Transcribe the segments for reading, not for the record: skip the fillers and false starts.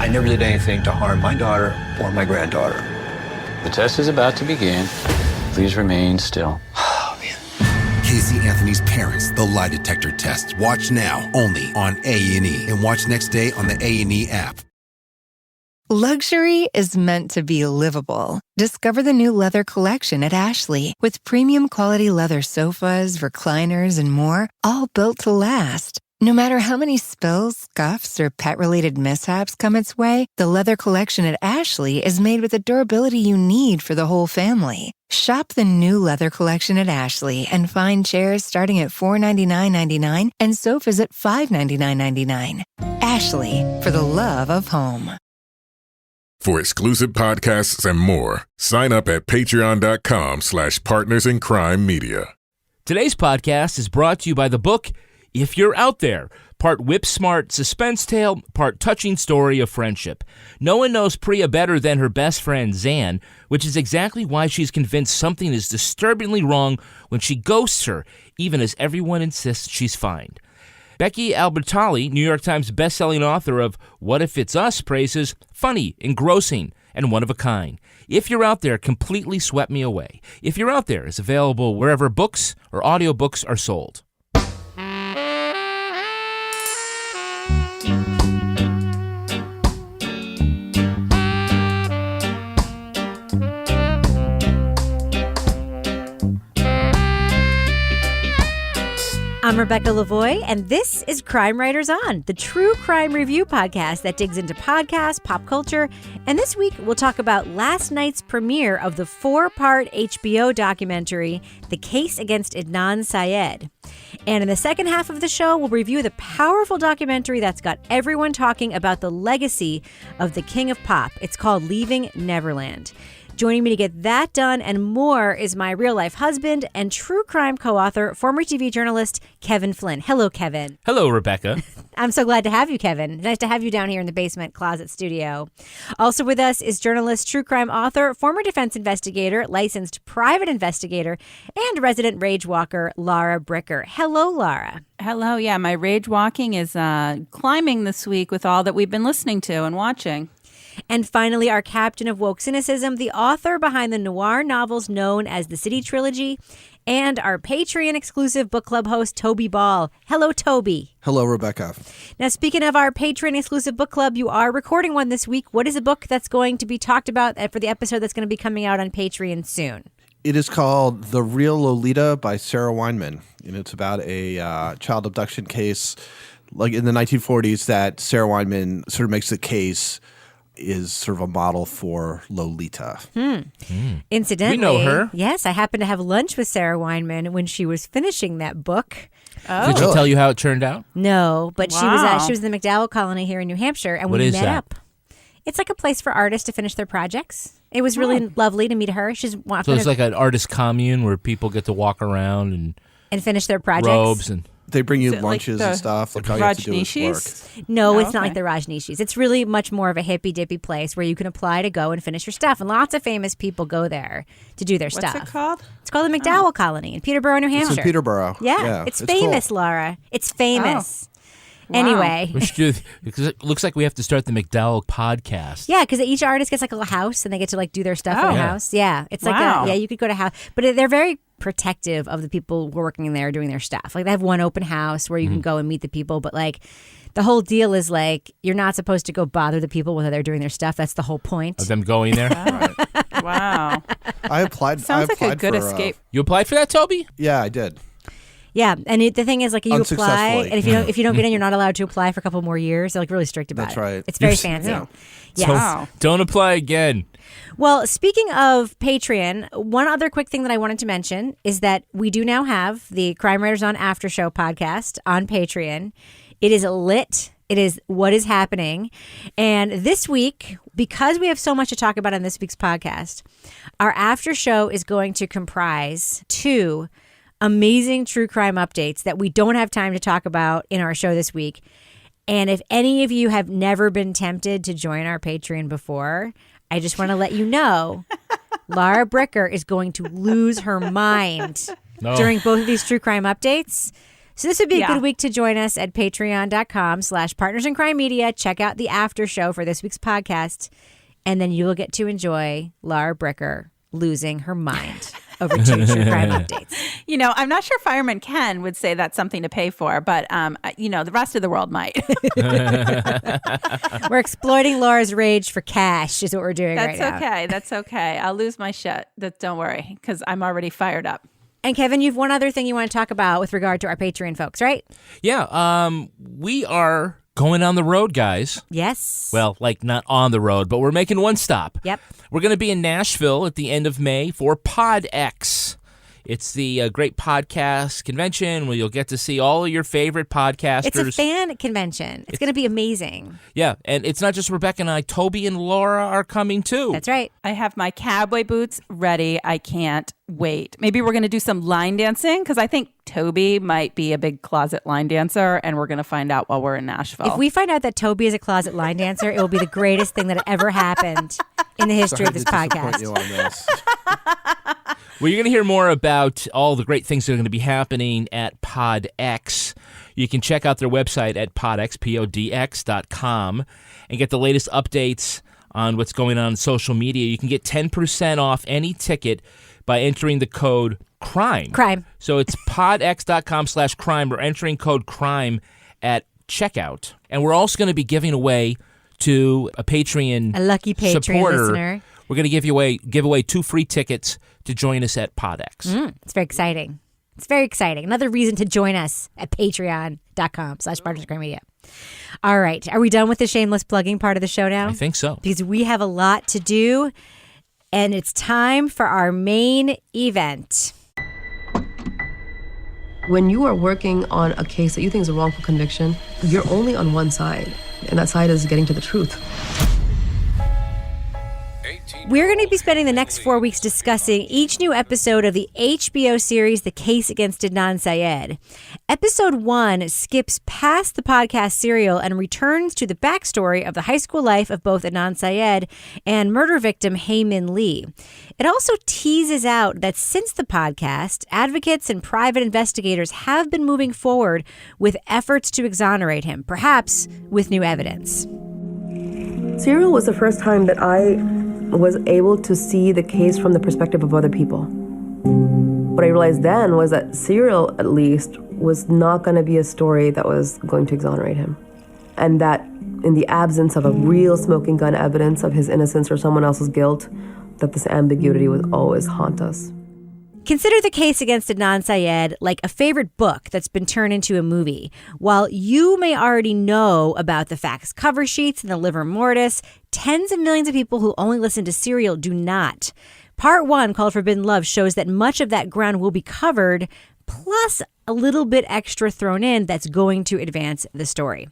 I never did anything to harm my daughter or my granddaughter. The test is about to begin. Please remain still. Oh, man. Casey Anthony's Parents, the lie detector test. Watch now, only on A&E. And watch next day on the A&E app. Luxury is meant to be livable. Discover the new leather collection at Ashley with premium quality leather sofas, recliners, and more, all built to last. No matter how many spills, scuffs, or pet-related mishaps come its way, the leather collection at Ashley is made with the durability you need for the whole family. Shop the new leather collection at Ashley and find chairs starting at $499.99 and sofas at $599.99. Ashley, for the love of home. For exclusive podcasts and more, sign up at patreon.com/partnersincrimemedia. Today's podcast is brought to you by the book, If You're Out There, part whip-smart suspense tale, part touching story of friendship. No one knows Priya better than her best friend, Zan, which is exactly why she's convinced something is disturbingly wrong when she ghosts her, even as everyone insists she's fine. Becky Albertalli, New York Times bestselling author of What If It's Us, praises funny, engrossing, and one of a kind. If You're Out There completely swept me away. If You're Out There is available wherever books or audiobooks are sold. I'm Rebecca Lavoie, and this is Crime Writers On, the true crime review podcast that digs into podcasts, pop culture, and this week we'll talk about last night's premiere of the 4-part HBO documentary, The Case Against Adnan Syed. And in the second half of the show, we'll review the powerful documentary that's got everyone talking about the legacy of the King of Pop. It's called Leaving Neverland. Joining me to get that done and more is my real-life husband and true crime co-author, former TV journalist, Kevin Flynn. Hello, Kevin. Hello, Rebecca. I'm so glad to have you, Kevin. Nice to have you down here in the basement closet studio. Also with us is journalist, true crime author, former defense investigator, licensed private investigator, and resident rage walker, Laura Bricker. Hello, Laura. Hello. Yeah, my rage walking is climbing this week with all that we've been listening to and watching. And finally, our captain of woke cynicism, the author behind the noir novels known as the City Trilogy, and our Patreon-exclusive book club host, Toby Ball. Hello, Toby. Hello, Rebecca. Now, speaking of our Patreon-exclusive book club, you are recording one this week. What is a book that's going to be talked about for the episode that's going to be coming out on Patreon soon? It is called The Real Lolita by Sarah Weinman, and it's about a child abduction case like in the 1940s that Sarah Weinman sort of makes the case is sort of a model for Lolita. Incidentally, we know her. Yes, I happened to have lunch with Sarah Weinman when she was finishing that book. Oh. Did she tell you how it turned out? No, but Wow. she was in the McDowell Colony here in New Hampshire, and What we is met that? up. It's like a place for artists to finish their projects. It was really lovely to meet her. She's So it's like an artist commune where people get to walk around and finish their projects. robes and They bring you Is it like lunches the and stuff. Like all you have to do is work. Rajneeshis? No, Oh, it's not okay. like the Rajneeshis. It's really much more of a hippy-dippy place where you can apply to go and finish your stuff. And lots of famous people go there to do their stuff. What's it called? It's called the McDowell Colony in Peterborough, New Hampshire. It's in Peterborough. Yeah, it's famous, cool. Laura. It's famous. Wow. Anyway. we should do, because it looks like we have to start the McDowell podcast. Yeah, because each artist gets like a little house and they get to like do their stuff in Oh. a Yeah. house. Yeah, it's like Wow. you could go to house, but they're very protective of the people who are working there doing their stuff. Like they have one open house where you can go and meet the people, but like the whole deal is like you're not supposed to go bother the people while they're doing their stuff. That's the whole point. Of them going there. Wow. I applied. Sounds I like a applied good for, escape. You applied for that, Toby? Yeah, I did. Yeah, and the thing is, like, you apply, Unsuccessfully. and if you don't get in, you're not allowed to apply for a couple more years. They're like really strict about That's it. right. It's very You're- fancy. yeah. Yes. Wow. Don't apply again. Well, speaking of Patreon, one other quick thing that I wanted to mention is that we do now have the Crime Writers on After Show podcast on Patreon. It is lit. It is what is happening. And this week, because we have so much to talk about on this week's podcast, our after show is going to comprise 2 amazing true crime updates that we don't have time to talk about in our show this week. And if any of you have never been tempted to join our Patreon before, I just want to let you know, Laura Bricker is going to lose her mind No. during both of these true crime updates. So this would be a Yeah. good week to join us at patreon.com/Partners in Crime Media. Check out the after show for this week's podcast. And then you will get to enjoy Laura Bricker losing her mind over 2 true crime updates. You know, I'm not sure Fireman Ken would say that's something to pay for, but, the rest of the world might. We're exploiting Laura's rage for cash is what we're doing right now. That's okay. That's okay. I'll lose my shit. Don't worry, because I'm already fired up. And Kevin, you've one other thing you want to talk about with regard to our Patreon folks, right? Yeah, we are going on the road, guys. Yes. Well, like not on the road, but we're making one stop. Yep. We're going to be in Nashville at the end of May for PodX. It's the great podcast convention where you'll get to see all of your favorite podcasters. It's a fan convention. It's going to be amazing. Yeah, and it's not just Rebecca and I. Toby and Laura are coming too. That's right. I have my cowboy boots ready. I can't wait. Maybe we're going to do some line dancing because I think Toby might be a big closet line dancer, and we're going to find out while we're in Nashville. If we find out that Toby is a closet line dancer, it will be the greatest thing that ever happened in the history of this podcast. You on this. Well, you're going to hear more about all the great things that are going to be happening at PodX. You can check out their website at podx.com and get the latest updates on what's going on social media. You can get 10% off any ticket by entering the code CRIME. Crime. So it's podx.com/crime or entering code CRIME at checkout. And we're also going to be giving away to a lucky Patreon supporter. listener. We're going to give away 2 free tickets to join us at PodX. It's very exciting. It's very exciting. Another reason to join us at patreon.com/Partners in Crime Media. All right. Are we done with the shameless plugging part of the show now? I think so. Because we have a lot to do, and it's time for our main event. When you are working on a case that you think is a wrongful conviction, you're only on one side, and that side is getting to the truth. We're going to be spending the next 4 weeks discussing each new episode of the HBO series The Case Against Adnan Syed. Episode 1 skips past the podcast serial and returns to the backstory of the high school life of both Adnan Syed and murder victim Hae Min Lee. It also teases out that since the podcast, advocates and private investigators have been moving forward with efforts to exonerate him, perhaps with new evidence. Serial was the first time that I was able to see the case from the perspective of other people. What I realized then was that Serial, at least, was not going to be a story that was going to exonerate him. And that in the absence of a real smoking gun evidence of his innocence or someone else's guilt, that this ambiguity would always haunt us. Consider The Case Against Adnan Syed like a favorite book that's been turned into a movie. While you may already know about the facts cover sheets and the livor mortis, tens of millions of people who only listen to Serial do not. Part 1, called Forbidden Love, shows that much of that ground will be covered, plus a little bit extra thrown in that's going to advance the story.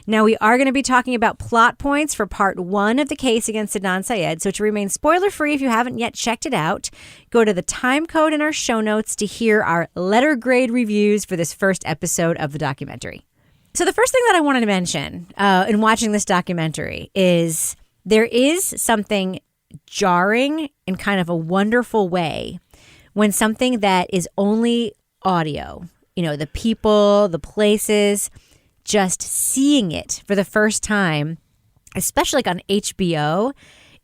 Now, we are going to be talking about plot points for Part 1 of The Case Against Adnan Syed, so to remain spoiler-free if you haven't yet checked it out, go to the time code in our show notes to hear our letter grade reviews for this first episode of the documentary. So the first thing that I wanted to mention in watching this documentary is there is something jarring in kind of a wonderful way when something that is only audio, the people, the places, just seeing it for the first time, especially like on HBO,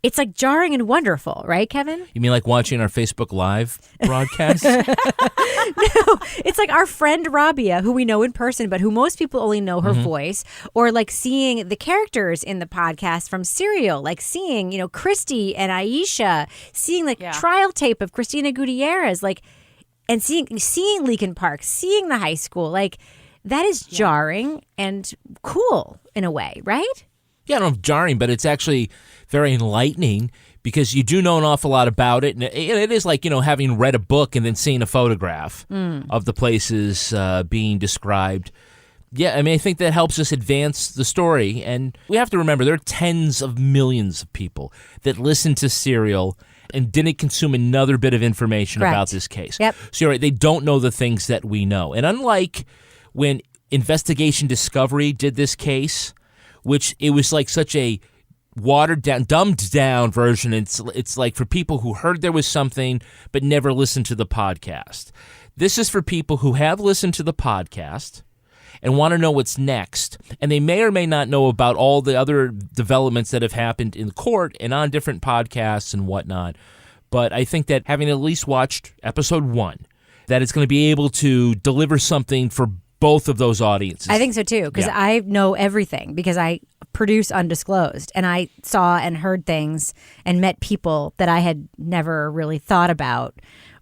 it's like jarring and wonderful, right, Kevin? You mean like watching our Facebook Live broadcast? No, it's like our friend Rabia, who we know in person, but who most people only know her voice, or like seeing the characters in the podcast from Serial, like seeing, Christy and Aisha, seeing like trial tape of Christina Gutierrez, like, and seeing Lincoln Park, seeing the high school, like that is jarring and cool in a way, right? Yeah, I don't know if jarring, but it's actually very enlightening because you do know an awful lot about it. And it is like, having read a book and then seeing a photograph of the places being described. Yeah, I mean, I think that helps us advance the story. And we have to remember there are tens of millions of people that listen to Serial and didn't consume another bit of information about this case. Yep. So you're right, they don't know the things that we know. And unlike when Investigation Discovery did this case, which it was like such a watered down, dumbed down version. It's like for people who heard there was something but never listened to the podcast. This is for people who have listened to the podcast and want to know what's next, and they may or may not know about all the other developments that have happened in court and on different podcasts and whatnot. But I think that having at least watched episode 1, that it's going to be able to deliver something for both of those audiences. I think so too, because I know everything because I produce Undisclosed, and I saw and heard things and met people that I had never really thought about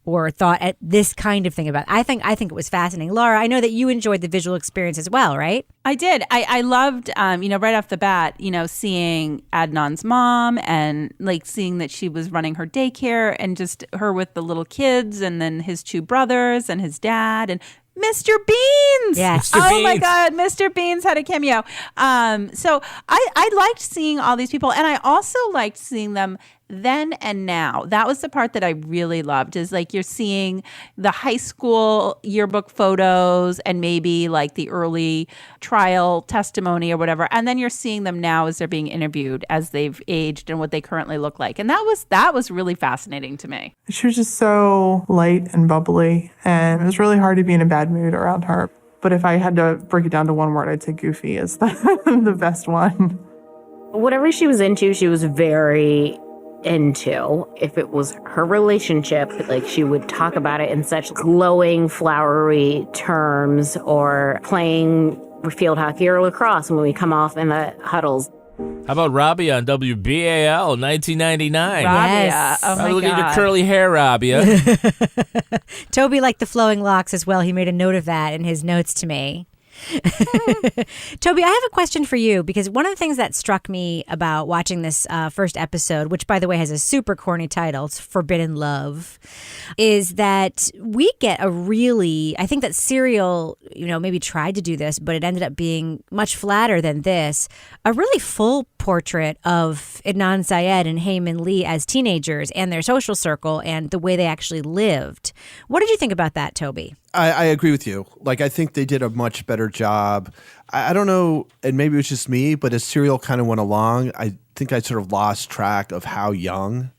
or thought at this kind of thing about. I think it was fascinating. Laura, I know that you enjoyed the visual experience as well, right? I did. I loved, right off the bat, seeing Adnan's mom and like seeing that she was running her daycare and just her with the little kids and then his 2 brothers and his dad and Mr. Beans. Yes. Mr. Oh my Beans. God, Mr. Beans had a cameo. So I liked seeing all these people, and I also liked seeing them then and now. That was the part that I really loved, is like you're seeing the high school yearbook photos and maybe like the early trial testimony or whatever, and then you're seeing them now as they're being interviewed, as they've aged and what they currently look like. And that was really fascinating to me. She was just so light and bubbly, and it was really hard to be in a bad mood around her. But if I had to break it down to one word, I'd say goofy is the best one. Whatever she was into, she was very into. If it was her relationship, like she would talk about it in such glowing, flowery terms, or playing field hockey or lacrosse when we come off in the huddles. How about Rabia on WBAL 1999? Rabia. Yes. Oh my Look at your God. curly hair, Rabia. Toby liked the flowing locks as well. He made a note of that in his notes to me. Toby, I have a question for you, because one of the things that struck me about watching this first episode, which by the way has a super corny title, it's Forbidden Love, is that we get I think that Serial, maybe tried to do this, but it ended up being much flatter than this, a really full portrait of Adnan Syed and Heyman Lee as teenagers and their social circle and the way they actually lived. What did you think about that, Toby? I agree with you. Like, I think they did a much better job. I don't know, and maybe it was just me, but as Serial kind of went along, I think I sort of lost track of how young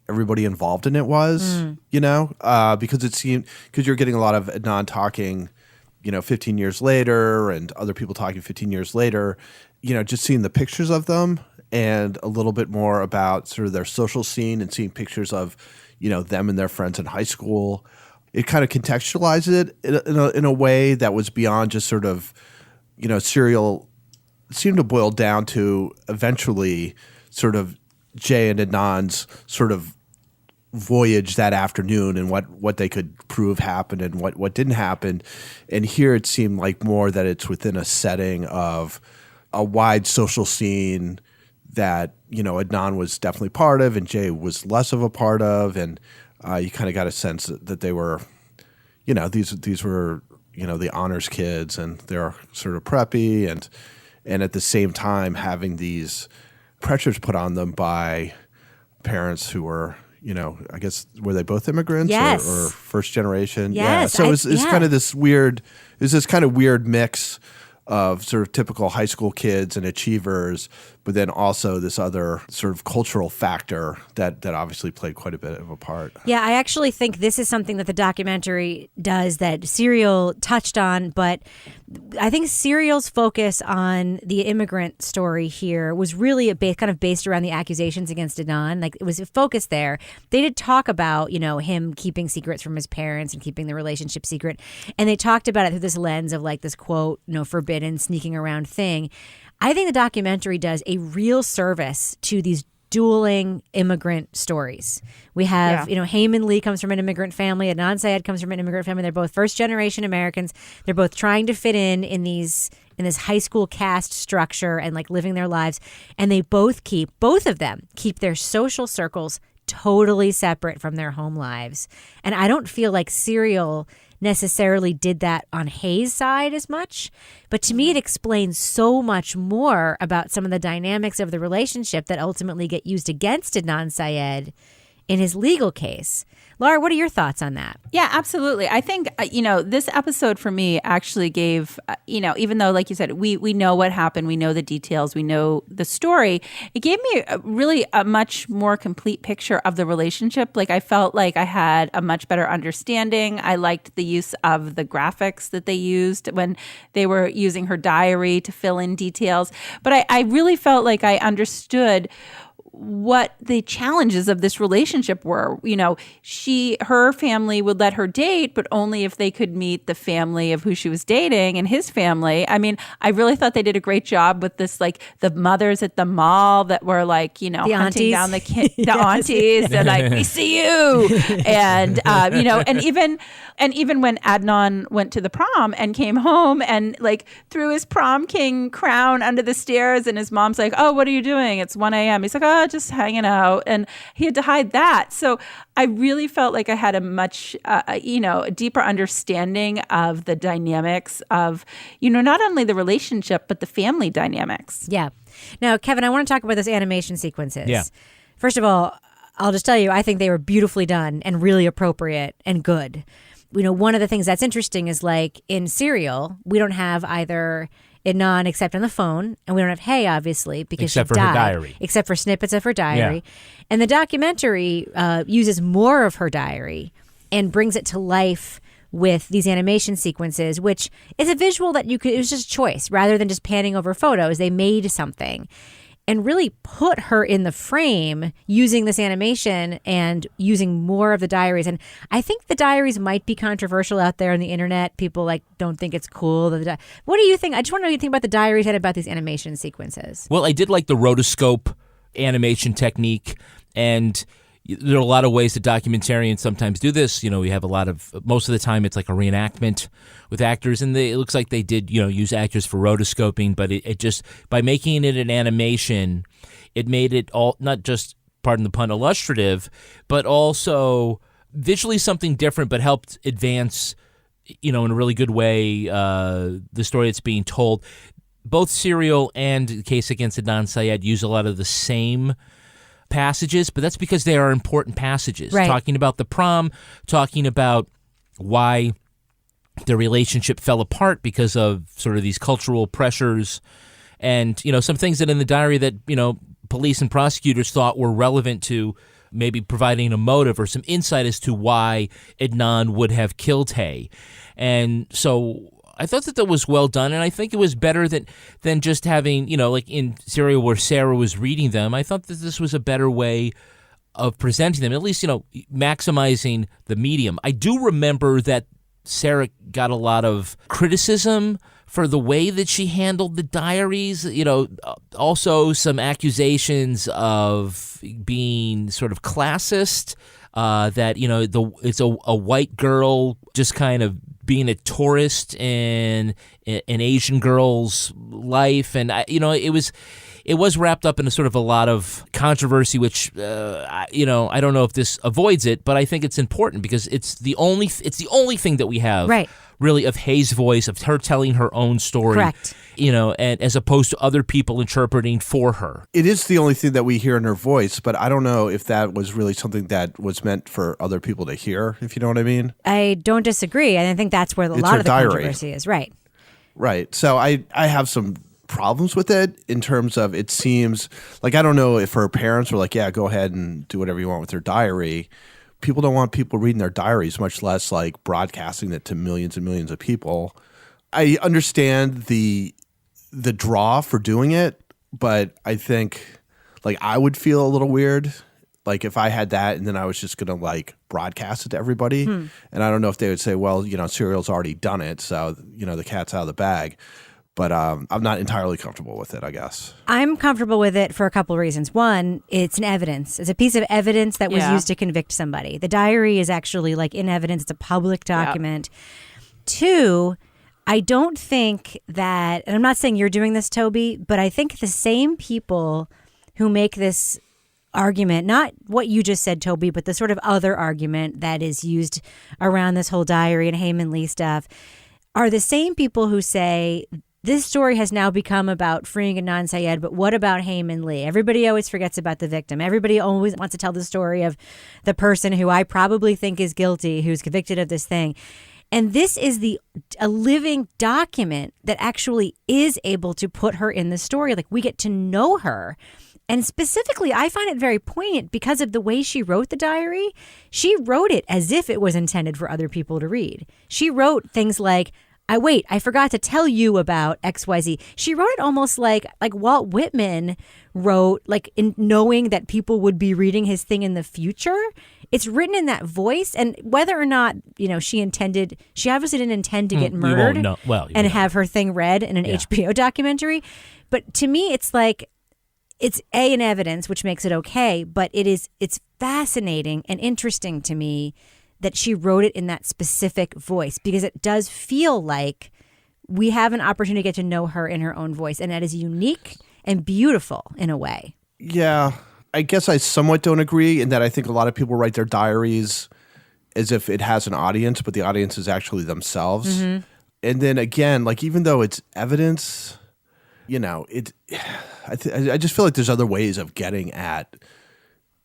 everybody involved in it was, because it seemed, because you're getting a lot of Adnan talking, 15 years later and other people talking 15 years later, just seeing the pictures of them and a little bit more about sort of their social scene and seeing pictures of, them and their friends in high school. It kind of contextualized it in a way that was beyond just sort of, Serial seemed to boil down to eventually sort of Jay and Adnan's sort of voyage that afternoon and what they could prove happened and what didn't happen. And here it seemed like more that it's within a setting of a wide social scene that, Adnan was definitely part of and Jay was less of a part of. And you kind of got a sense that they were, these were, the honors kids and they're sort of preppy and at the same time having these pressures put on them by parents who were, I guess, were they both immigrants or first generation? Yes, Yeah. So it's kind of this weird, mix of sort of typical high school kids and achievers, but then also this other sort of cultural factor that obviously played quite a bit of a part. Yeah, I actually think this is something that the documentary does that Serial touched on, but I think Serial's focus on the immigrant story here was really kind of based around the accusations against Adnan. Like, it was focused there. They did talk about, him keeping secrets from his parents and keeping the relationship secret, and they talked about it through this lens of like this quote, forbidden sneaking around thing. I think the documentary does a real service to these dueling immigrant stories. We have, Heyman Lee comes from an immigrant family. Adnan Syed comes from an immigrant family. They're both first generation Americans. They're both trying to fit in this high school caste structure and like living their lives. And they both of them keep their social circles totally separate from their home lives. And I don't feel like Serial necessarily did that on Hayes' side as much, but to me it explains so much more about some of the dynamics of the relationship that ultimately get used against Adnan Syed in his legal case. Laura, what are your thoughts on that? Yeah, absolutely. I think, this episode for me actually gave, even though, like you said, we know what happened, we know the details, we know the story, it gave me a much more complete picture of the relationship. Like, I felt like I had a much better understanding. I liked the use of the graphics that they used when they were using her diary to fill in details. But I really felt like I understood what the challenges of this relationship were. Her family would let her date, but only if they could meet the family of who she was dating and his family. I mean, I really thought they did a great job with this, like the mothers at the mall that were like, the hunting aunties. down the aunties. They're like, we see you. And, and even when Adnan went to the prom and came home and like threw his prom king crown under the stairs, and his mom's like, oh, what are you doing? It's 1 a.m. He's like, oh, just hanging out. And he had to hide that. So I really felt like I had a much, a deeper understanding of the dynamics of, not only the relationship, but the family dynamics. Yeah. Now, Kevin, I want to talk about those animation sequences. Yeah. First of all, I'll just tell you, I think they were beautifully done and really appropriate and good. One of the things that's interesting is like in Serial, we don't have either Adnan except on the phone, and we don't have Hay, obviously, because except she for died, her diary. except for snippets of her diary. Yeah. And the documentary uses more of her diary and brings it to life with these animation sequences, which is a visual that it was just choice. Rather than just panning over photos, they made something and really put her in the frame using this animation and using more of the diaries. And I think the diaries might be controversial out there on the internet. People don't think it's cool. What do you think? I just want to know what you think about the diaries and about these animation sequences. Well, I did like the rotoscope animation technique, and there are a lot of ways that documentarians sometimes do this. We have most of the time it's like a reenactment with actors, and it looks like they did, use actors for rotoscoping, but it just, by making it an animation, it made it all, not just, pardon the pun, illustrative, but also visually something different, but helped advance, in a really good way, the story that's being told. Both Serial and the case against Adnan Syed use a lot of the same passages, but that's because they are important passages. Right. Talking about the prom, talking about why the relationship fell apart because of sort of these cultural pressures, and some things that in the diary that police and prosecutors thought were relevant to maybe providing a motive or some insight as to why Adnan would have killed Hay. And so I thought that was well done, and I think it was better than just having, like in Serial where Sarah was reading them. I thought that this was a better way of presenting them, at least, maximizing the medium. I do remember that Sarah got a lot of criticism for the way that she handled the diaries, also some accusations of being sort of classist, that, it's a white girl just kind of being a tourist in an Asian girl's life. And, it was wrapped up in a lot of controversy, which, I don't know if this avoids it, but I think it's important because it's the only thing that we have, right, really, of Hay's voice, of her telling her own story. Correct. And as opposed to other people interpreting for her. It is the only thing that we hear in her voice, but I don't know if that was really something that was meant for other people to hear, if you know what I mean. I don't disagree, and I think that's where a lot of the controversy is. Right. Right. So I have some problems with it in terms of, it seems like, I don't know if her parents were like, yeah, go ahead and do whatever you want with her diary. People don't want people reading their diaries, much less like broadcasting it to millions and millions of people. I understand the draw for doing it, but I think like I would feel a little weird like if I had that and then I was just going to like broadcast it to everybody. And I don't know if they would say, well, Serial's already done it, so the cat's out of the bag. But I'm not entirely comfortable with it, I guess. I'm comfortable with it for a couple of reasons. One, it's an evidence. It's a piece of evidence that was used to convict somebody. The diary is actually like in evidence. It's a public document. Yep. Two, I don't think that, and I'm not saying you're doing this, Toby, but I think the same people who make this argument, not what you just said, Toby, but the sort of other argument that is used around this whole diary and Heyman Lee stuff, are the same people who say this story has now become about freeing Adnan Syed, but what about Haim and Lee? Everybody always forgets about the victim. Everybody always wants to tell the story of the person who I probably think is guilty, who's convicted of this thing. And this is a living document that actually is able to put her in the story. Like, we get to know her. And specifically, I find it very poignant because of the way she wrote the diary. She wrote it as if it was intended for other people to read. She wrote things like, I forgot to tell you about XYZ. She wrote it almost like Walt Whitman wrote, like, in knowing that people would be reading his thing in the future. It's written in that voice, and whether or not, she obviously didn't intend to get murdered have her thing read in an HBO documentary. But to me, it's like, it's an evidence, which makes it okay, but it's fascinating and interesting to me that she wrote it in that specific voice, because it does feel like we have an opportunity to get to know her in her own voice, and that is unique and beautiful in a way. Yeah, I guess I somewhat don't agree in that I think a lot of people write their diaries as if it has an audience, but the audience is actually themselves. Mm-hmm. And then again, like, even though it's evidence, I just feel like there's other ways of getting at.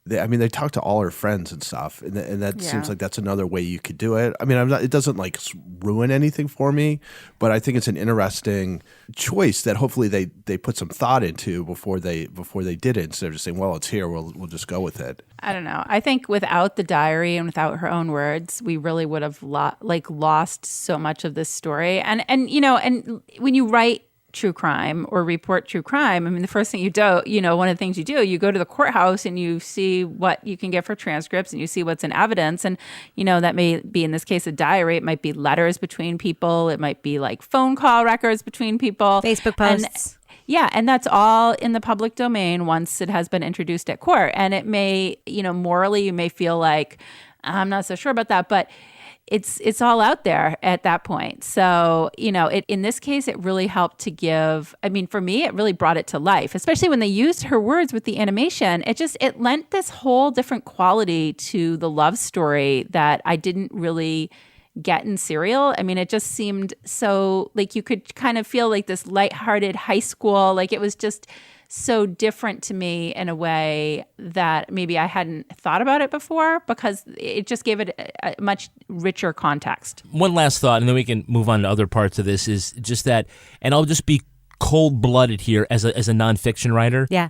They talk to all her friends and stuff, and that seems like that's another way you could do it. I mean, it doesn't like ruin anything for me, but I think it's an interesting choice that hopefully they put some thought into before they did it, instead of just saying, well, it's here, we'll just go with it. I don't know. I think without the diary and without her own words, we really would have lost so much of this story. And when you write true crime or report true crime, I mean, the first thing you do, one of the things you do, you go to the courthouse and you see what you can get for transcripts and you see what's in evidence. And, that may be, in this case, a diary. It might be letters between people. It might be like phone call records between people. Facebook posts. And that's all in the public domain once it has been introduced at court. And it may, morally, you may feel like, I'm not so sure about that, but it's all out there at that point. So, in this case, it really helped to give, for me, it really brought it to life, especially when they used her words with the animation. It lent this whole different quality to the love story that I didn't really get in Serial. It just seemed so, like, you could kind of feel like this lighthearted high school, like it was just so different to me in a way that maybe I hadn't thought about it before, because it just gave it a much richer context. One last thought, and then we can move on to other parts of this, is just that, and I'll just be cold-blooded here as a nonfiction writer. Yeah.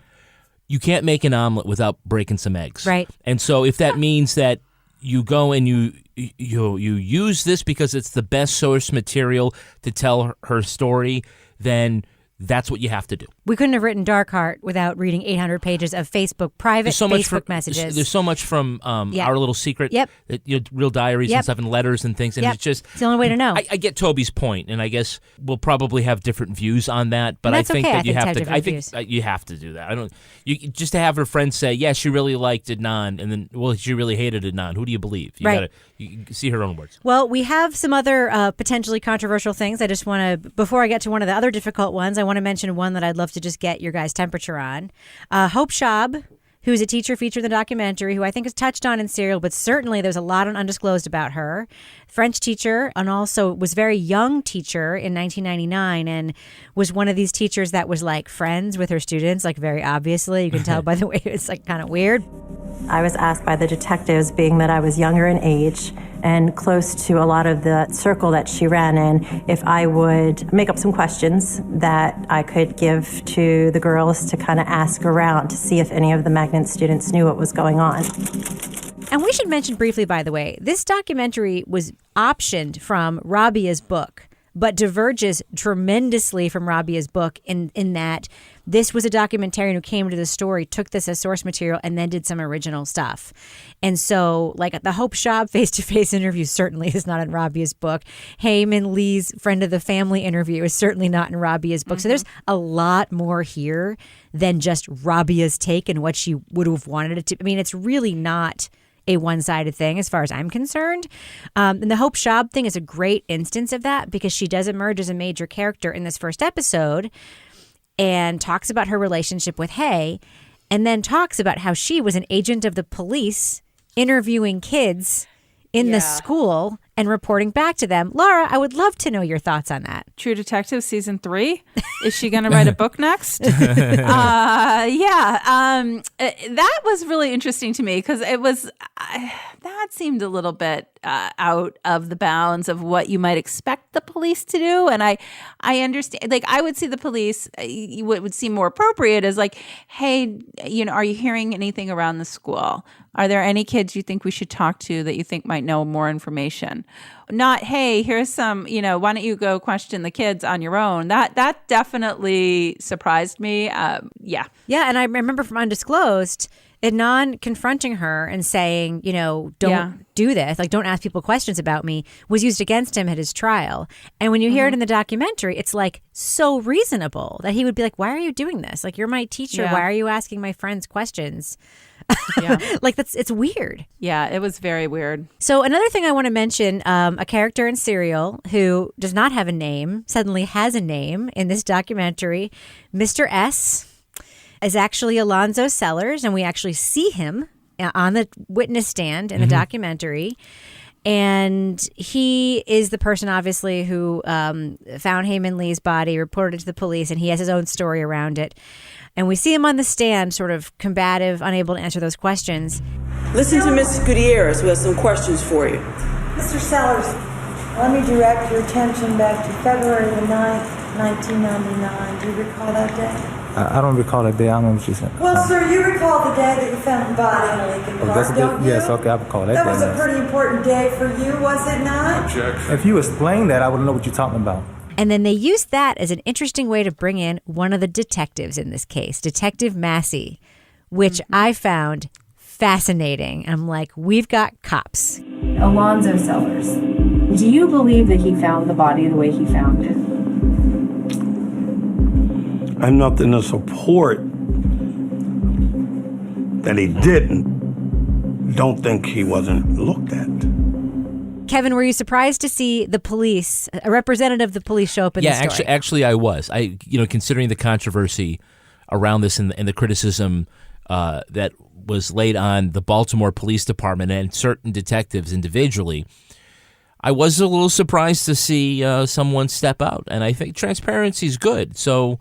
You can't make an omelet without breaking some eggs. Right. And so if that means that you go and you use this because it's the best source material to tell her story, then that's what you have to do. We couldn't have written Darkheart without reading 800 pages of private Facebook messages. There's so much from Our Little Secret, real diaries and stuff, and letters and things, and it's I get Toby's point, and I guess we'll probably have different views on that, but I think that you have to. I think you have to do that. Just to have her friends say, "Yeah, she really liked Adnan," and then, "Well, she really hated Adnan." Who do you believe? You see her own words. Well, we have some other potentially controversial things. I just want to, before I get to one of the other difficult ones, I want to mention one that I'd love to just get your guys' temperature on. Hope Schaub, who's a teacher featured in the documentary, who I think is touched on in Serial, but certainly there's a lot undisclosed about her. French teacher, and also was very young teacher in 1999, and was one of these teachers that was like friends with her students, like very obviously. You can tell by the way it's like kind of weird. I was asked by the detectives, being that I was younger in age and close to a lot of the circle that she ran in, if I would make up some questions that I could give to the girls to kind of ask around to see if any of the Magnet students knew what was going on. And we should mention briefly, by the way, this documentary was optioned from Rabia's book, but diverges tremendously from Rabia's book in that this was a documentarian who came to the story, took this as source material, and then did some original stuff. And so, like, the Hope Schaub face-to-face interview certainly is not in Rabia's book. Haim and Lee's friend of the family interview is certainly not in Rabia's book. Mm-hmm. So there's a lot more here than just Rabia's take and what she would have wanted it to. I mean, it's really not a one-sided thing as far as I'm concerned. And the Hope Schaub thing is a great instance of that, because she does emerge as a major character in this first episode and talks about her relationship with Hay, and then talks about how she was an agent of the police interviewing kids in the school and reporting back to them. Laura, I would love to know your thoughts on that. True Detective season 3. Is she going to write a book next? That was really interesting to me because it was that seemed a little bit out of the bounds of what you might expect the police to do. And I understand, like, I would see the police, what would seem more appropriate is like, hey, are you hearing anything around the school? Are there any kids you think we should talk to that you think might know more information? Not, hey, here's some, why don't you go question the kids on your own? That definitely surprised me. Yeah. Yeah, and I remember from Undisclosed, Adnan confronting her and saying, don't do this, like, don't ask people questions about me, was used against him at his trial. And when you hear it in the documentary, it's like so reasonable that he would be like, why are you doing this? Like, you're my teacher. Why are you asking my friends questions? Yeah. Like, it's weird. Yeah, it was very weird. So another thing I want to mention, a character in Serial who does not have a name suddenly has a name in this documentary. Mr. S is actually Alonzo Sellers, and we actually see him on the witness stand in the documentary. And he is the person, obviously, who found Heyman Lee's body, reported it to the police, and he has his own story around it. And we see him on the stand, sort of combative, unable to answer those questions. Listen to Ms. Gutierrez, who has some questions for you. Mr. Sellers, let me direct your attention back to February the 9th, 1999. Do you recall that day? I don't recall that day. I don't know what you said. Well, sir, you recall the day that you found the body in Lincoln Park, don't you? Yes, okay, I recall that day. That was a pretty important day for you, was it not? Objection. If you explain that, I wouldn't know what you're talking about. And then they used that as an interesting way to bring in one of the detectives in this case, Detective Massey, which I found fascinating. I'm like, we've got cops. Alonzo Sellers, do you believe that he found the body the way he found it? I'm nothing to support that he didn't. Don't think he wasn't looked at. Kevin, were you surprised to see the police, a representative of the police, show up in the story? Yeah, actually, I was. Considering the controversy around this and the criticism that was laid on the Baltimore Police Department and certain detectives individually, I was a little surprised to see someone step out. And I think transparency is good. So,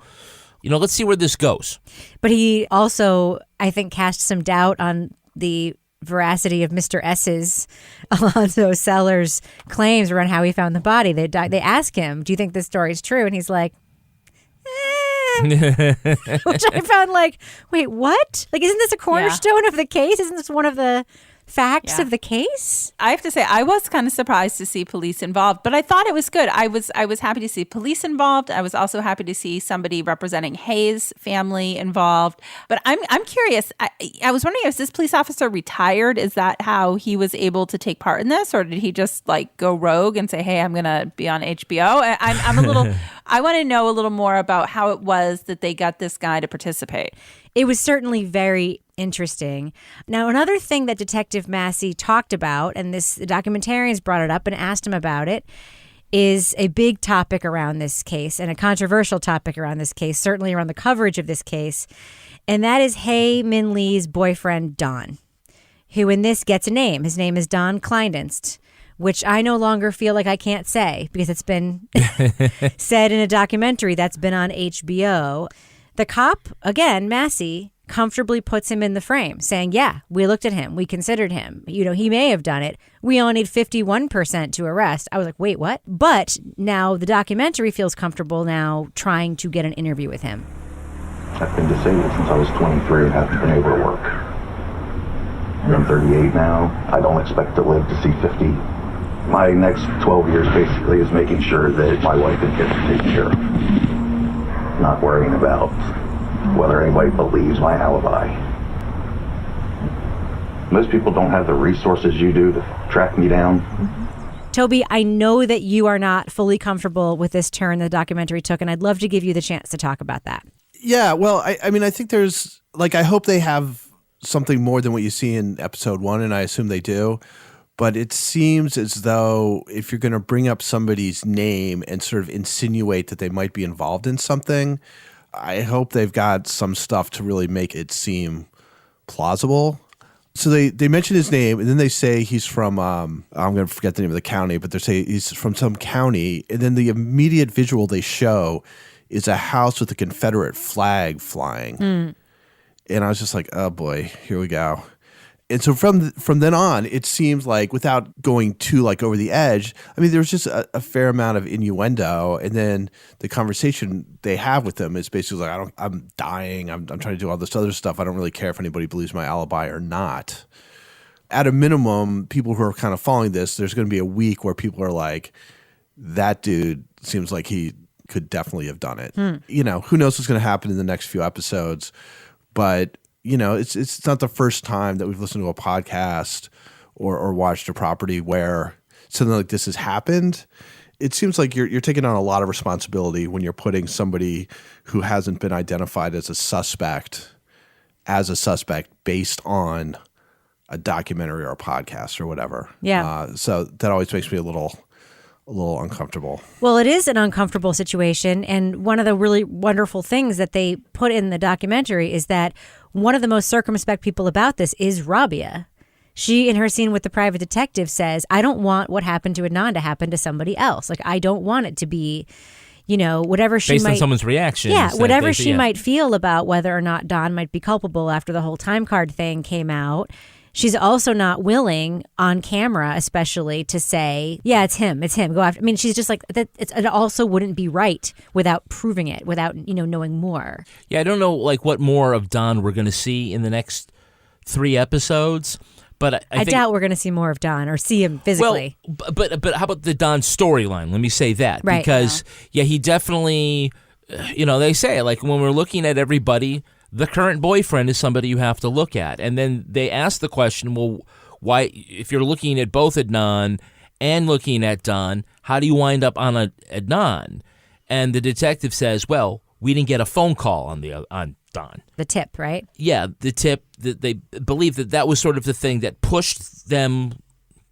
let's see where this goes. But he also, I think, cast some doubt on the veracity of Mr. S's, Alonzo Sellers' claims around how he found the body. They ask him, do you think this story is true? And he's like, which I found like, wait, what? Like, isn't this a cornerstone of the case? Isn't this one of the facts of the case? I have to say, I was kind of surprised to see police involved, but I thought it was good. I was happy to see police involved. I was also happy to see somebody representing Hayes' family involved. But I'm curious. I was wondering, is this police officer retired? Is that how he was able to take part in this, or did he just like go rogue and say, "Hey, I'm going to be on HBO"? I'm a little. I want to know a little more about how it was that they got this guy to participate. It was certainly very interesting. Now, another thing that Detective Massey talked about, and the documentarians brought it up and asked him about it, is a big topic around this case and a controversial topic around this case, certainly around the coverage of this case. And that is Hae Min Lee's boyfriend, Don, who in this gets a name. His name is Don Kleindienst, which I no longer feel like I can't say because it's been said in a documentary that's been on HBO. The cop, again, Massey, comfortably puts him in the frame, saying, yeah, we looked at him. We considered him. He may have done it. We only need 51% to arrest. I was like, wait, what? But now the documentary feels comfortable now trying to get an interview with him. I've been disabled since I was 23 and haven't been able to work. I'm 38 now. I don't expect to live to see 50. My next 12 years basically is making sure that my wife and kids are taken care of. Not worrying about whether anybody believes my alibi. Most people don't have the resources you do to track me down. Toby, I know that you are not fully comfortable with this turn the documentary took, and I'd love to give you the chance to talk about that. Yeah, well, I mean, I think there's, I hope they have something more than what you see in episode 1, and I assume they do. But it seems as though if you're going to bring up somebody's name and sort of insinuate that they might be involved in something, I hope they've got some stuff to really make it seem plausible. So they mention his name, and then they say he's from, I'm going to forget the name of the county, but they say he's from some county. And then the immediate visual they show is a house with a Confederate flag flying. And I was just like, oh boy, here we go. And so from then on, it seems like, without going too like over the edge, I mean, there's just a fair amount of innuendo, and then the conversation they have with them is basically like, I'm dying, I'm trying to do all this other stuff. I don't really care if anybody believes my alibi or not. At a minimum, people who are kind of following this, there's going to be a week where people are like, that dude seems like he could definitely have done it. You know, who knows what's going to happen in the next few episodes, but you know, it's not the first time that we've listened to a podcast or watched a property where something like this has happened. It seems like you're taking on a lot of responsibility when you're putting somebody who hasn't been identified as a suspect based on a documentary or a podcast or whatever. Yeah. So that always makes me a little uncomfortable. Well, it is an uncomfortable situation. And one of the really wonderful things that they put in the documentary is that one of the most circumspect people about this is Rabia. She, in her scene with the private detective, says, I don't want what happened to Adnan to happen to somebody else. Like, I don't want it to be, you know, whatever she based might... on someone's reaction. Yeah, whatever she might feel about whether or not Don might be culpable after the whole time card thing came out. She's also not willing on camera, especially, to say, yeah, it's him. Go after. I mean, she's just like, that. It also wouldn't be right without proving it, without, you know, knowing more. Yeah, I don't know, like, what more of Don we're going to see in the next 3 episodes, but I think, doubt we're going to see more of Don or see him physically. Well, but how about the Don storyline? Let me say that. Right. Because, yeah, he definitely, you know, they say, like, when we're looking at everybody, the current boyfriend is somebody you have to look at. And then they ask the question, well, why, if you're looking at both Adnan and looking at Don, how do you wind up on Adnan? And the detective says, well, we didn't get a phone call on Don. The tip, right? Yeah, the tip. That they believe that was sort of the thing that pushed them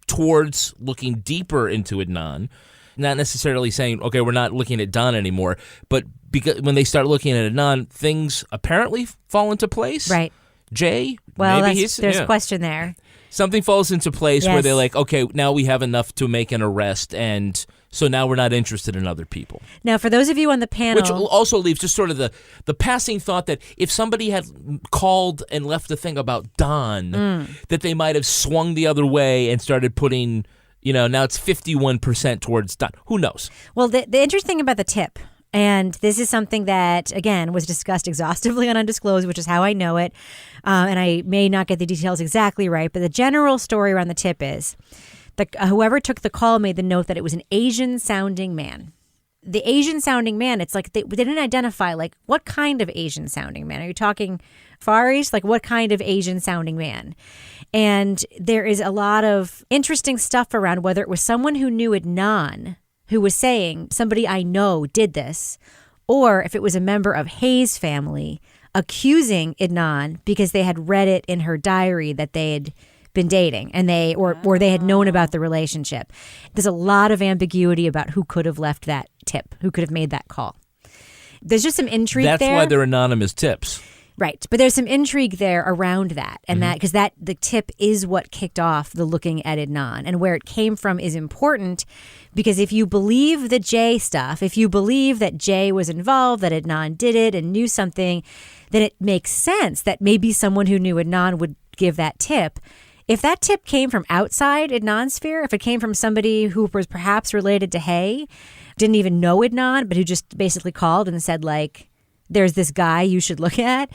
towards looking deeper into Adnan. Not necessarily saying, okay, we're not looking at Don anymore, but because when they start looking at Adnan, things apparently fall into place. Right. Jay, well, maybe there's a question there. Something falls into place where Yes. they're like, okay, now we have enough to make an arrest, and so now we're not interested in other people. Now, for those of you on the panel... Which also leaves just sort of the passing thought that if somebody had called and left a thing about Don, that they might have swung the other way and started putting, you know, now it's 51% towards Don. Who knows? Well, the interesting thing about the tip, and this is something that, again, was discussed exhaustively on Undisclosed, which is how I know it, and I may not get the details exactly right, but the general story around the tip is whoever took the call made the note that it was an Asian-sounding man. The Asian-sounding man, it's like they didn't identify, like, what kind of Asian-sounding man? Are you talking Far East? Like, what kind of Asian-sounding man? And there is a lot of interesting stuff around whether it was someone who knew Adnan, who was saying, somebody I know did this, or if it was a member of Hayes' family accusing Adnan because they had read it in her diary that they had been dating and they had known about the relationship. There's a lot of ambiguity about who could have left that tip, who could have made that call. There's just some intrigue there. That's why they're anonymous tips. Right. But there's some intrigue there around that. And that, because the tip is what kicked off the looking at Adnan, and where it came from is important, because if you believe the Jay stuff, if you believe that Jay was involved, that Adnan did it and knew something, then it makes sense that maybe someone who knew Adnan would give that tip. If that tip came from outside Adnan's sphere, if it came from somebody who was perhaps related to Hay, didn't even know Adnan, but who just basically called and said, like, there's this guy you should look at,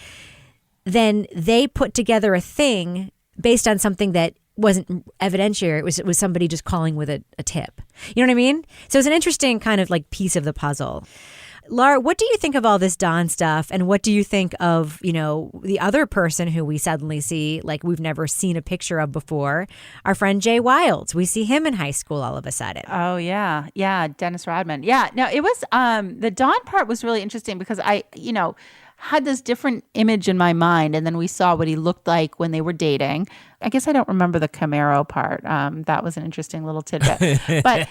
then they put together a thing based on something that wasn't evidentiary. It was somebody just calling with a tip. You know what I mean? So it's an interesting kind of like piece of the puzzle. Laura, what do you think of all this Don stuff? And what do you think of, you know, the other person who we suddenly see, like we've never seen a picture of before, our friend Jay Wilds? We see him in high school all of a sudden. Oh, yeah. Yeah. Dennis Rodman. Yeah. No, it was, the Don part was really interesting because had this different image in my mind. And then we saw what he looked like when they were dating. I guess I don't remember the Camaro part. That was an interesting little tidbit. But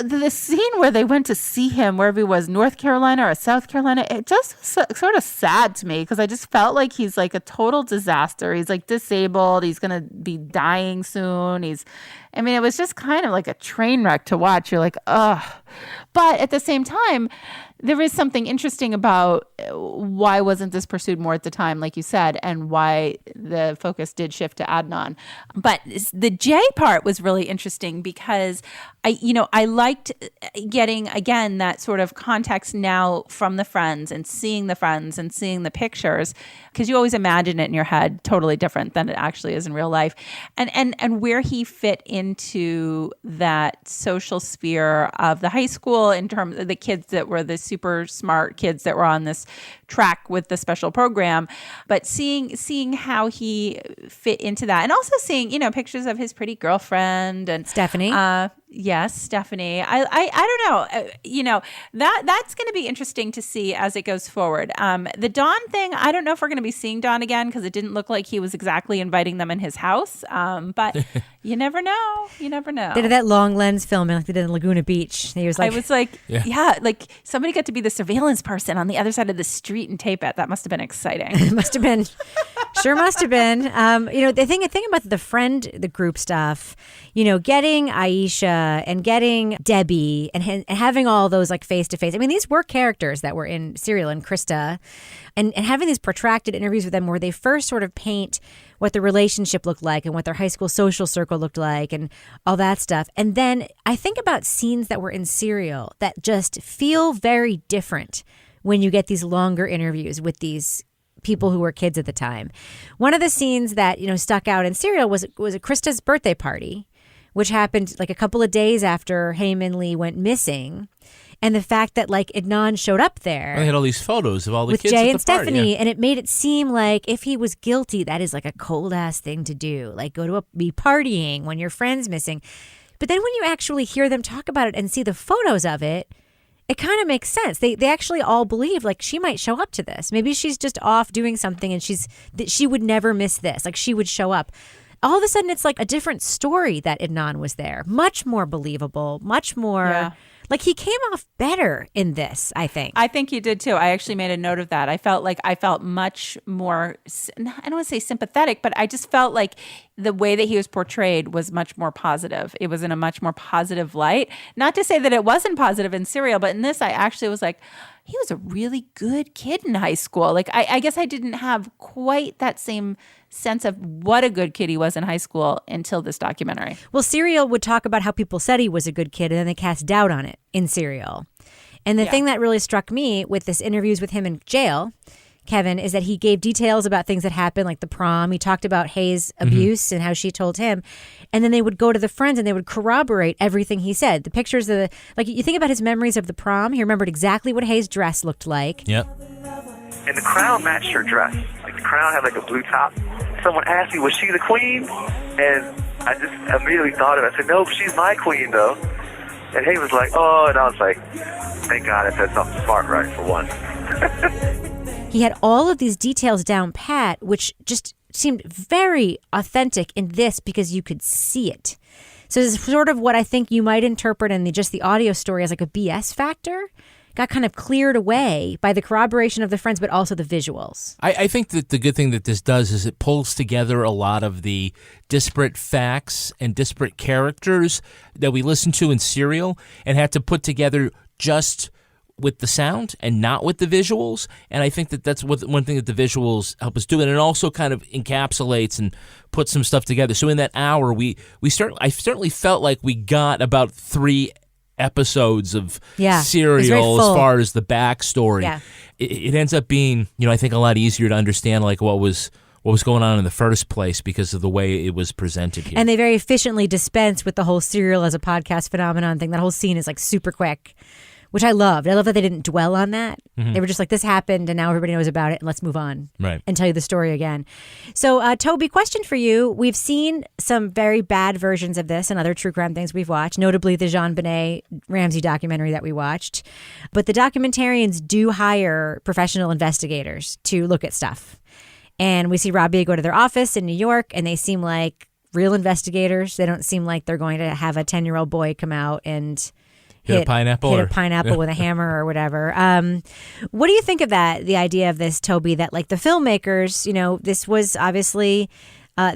the scene where they went to see him, wherever he was, North Carolina or South Carolina, it just sort of sad to me because I just felt like he's like a total disaster. He's like disabled. He's going to be dying soon. It was just kind of like a train wreck to watch. You're like, ugh. But at the same time, there is something interesting about why wasn't this pursued more at the time, like you said, and why the focus did shift to Adnan. But the Jay part was really interesting because I liked getting, again, that sort of context now from the friends and seeing the pictures, because you always imagine it in your head totally different than it actually is in real life. And where he fit into that social sphere of the high school in terms of the kids that were the super smart kids that were on this track with the special program, but seeing how he fit into that, and also seeing pictures of his pretty girlfriend and Stephanie. Yes, Stephanie. I don't know. That's going to be interesting to see as it goes forward. The Don thing, I don't know if we're going to be seeing Don again because it didn't look like he was exactly inviting them in his house. But you never know. You never know. They did that long lens filming like they did in Laguna Beach. He was like, I was like, yeah, like somebody got to be the surveillance person on the other side of the street and tape it. That must have been exciting. It must have been. Sure must have been. The thing about the group stuff, getting Aisha and getting Debbie and having all those like face to face. These were characters that were in Serial and Krista, and having these protracted interviews with them where they first sort of paint what the relationship looked like and what their high school social circle looked like and all that stuff. And then I think about scenes that were in Serial that just feel very different when you get these longer interviews with these people who were kids at the time. One of the scenes that, stuck out in Serial was a Krista's birthday party, which happened like a couple of days after Heyman Lee went missing. And the fact that like Adnan showed up there. They had all these photos of all the with kids Jay at and the party, Stephanie, yeah. and it made it seem like if he was guilty, that is like a cold ass thing to do. Like be partying when your friend's missing. But then when you actually hear them talk about it and see the photos of it, it kind of makes sense. They actually all believe like she might show up to this. Maybe she's just off doing something and she would never miss this. Like she would show up. All of a sudden, it's like a different story that Adnan was there. Much more believable, much more... Yeah. Like he came off better in this, I think. I think you did too. I actually made a note of that. I felt much more, I don't want to say sympathetic, but I just felt like the way that he was portrayed was much more positive. It was in a much more positive light. Not to say that it wasn't positive in Serial, but in this, I actually was like, he was a really good kid in high school. Like, I guess I didn't have quite that same sense of what a good kid he was in high school until this documentary. Well, Serial would talk about how people said he was a good kid, and then they cast doubt on it in Serial. And the thing that really struck me with this interviews with him in jail, Kevin, is that he gave details about things that happened, like the prom. He talked about Hayes' abuse and how she told him. And then they would go to the friends and they would corroborate everything he said. The pictures of you think about his memories of the prom. He remembered exactly what Hayes' dress looked like. Yep. And the crown matched her dress. Like the crown had like a blue top. Someone asked me, was she the queen? And I just immediately thought of it. I said, no, she's my queen though. And Hayes was like, oh, and I was like, thank God I said something smart right for once. He had all of these details down pat, which just seemed very authentic in this because you could see it. So this is sort of what I think you might interpret in the audio story as like a BS factor. Got kind of cleared away by the corroboration of the friends, but also the visuals. I think that the good thing that this does is it pulls together a lot of the disparate facts and disparate characters that we listened to in Serial and had to put together just with the sound and not with the visuals. And I think that that's one thing that the visuals help us do. And it also kind of encapsulates and puts some stuff together. So in that hour, I certainly felt like we got about 3 episodes of Serial as far as the backstory. Yeah. It ends up being, I think a lot easier to understand like what was going on in the first place because of the way it was presented here. And they very efficiently dispense with the whole Serial as a podcast phenomenon thing. That whole scene is like super quick which I loved. I love that they didn't dwell on that. Mhm. They were just like, this happened and now everybody knows about it and let's move on Right. and tell you the story again. So, Toby, question for you. We've seen some very bad versions of this and other true crime things we've watched, notably the JonBenet Ramsey documentary that we watched. But the documentarians do hire professional investigators to look at stuff. And we see Rabia go to their office in New York and they seem like real investigators. They don't seem like they're going to have a 10-year-old boy come out and Hit a pineapple with a hammer or whatever. What do you think of that? The idea of this, Toby, that like the filmmakers, this was obviously,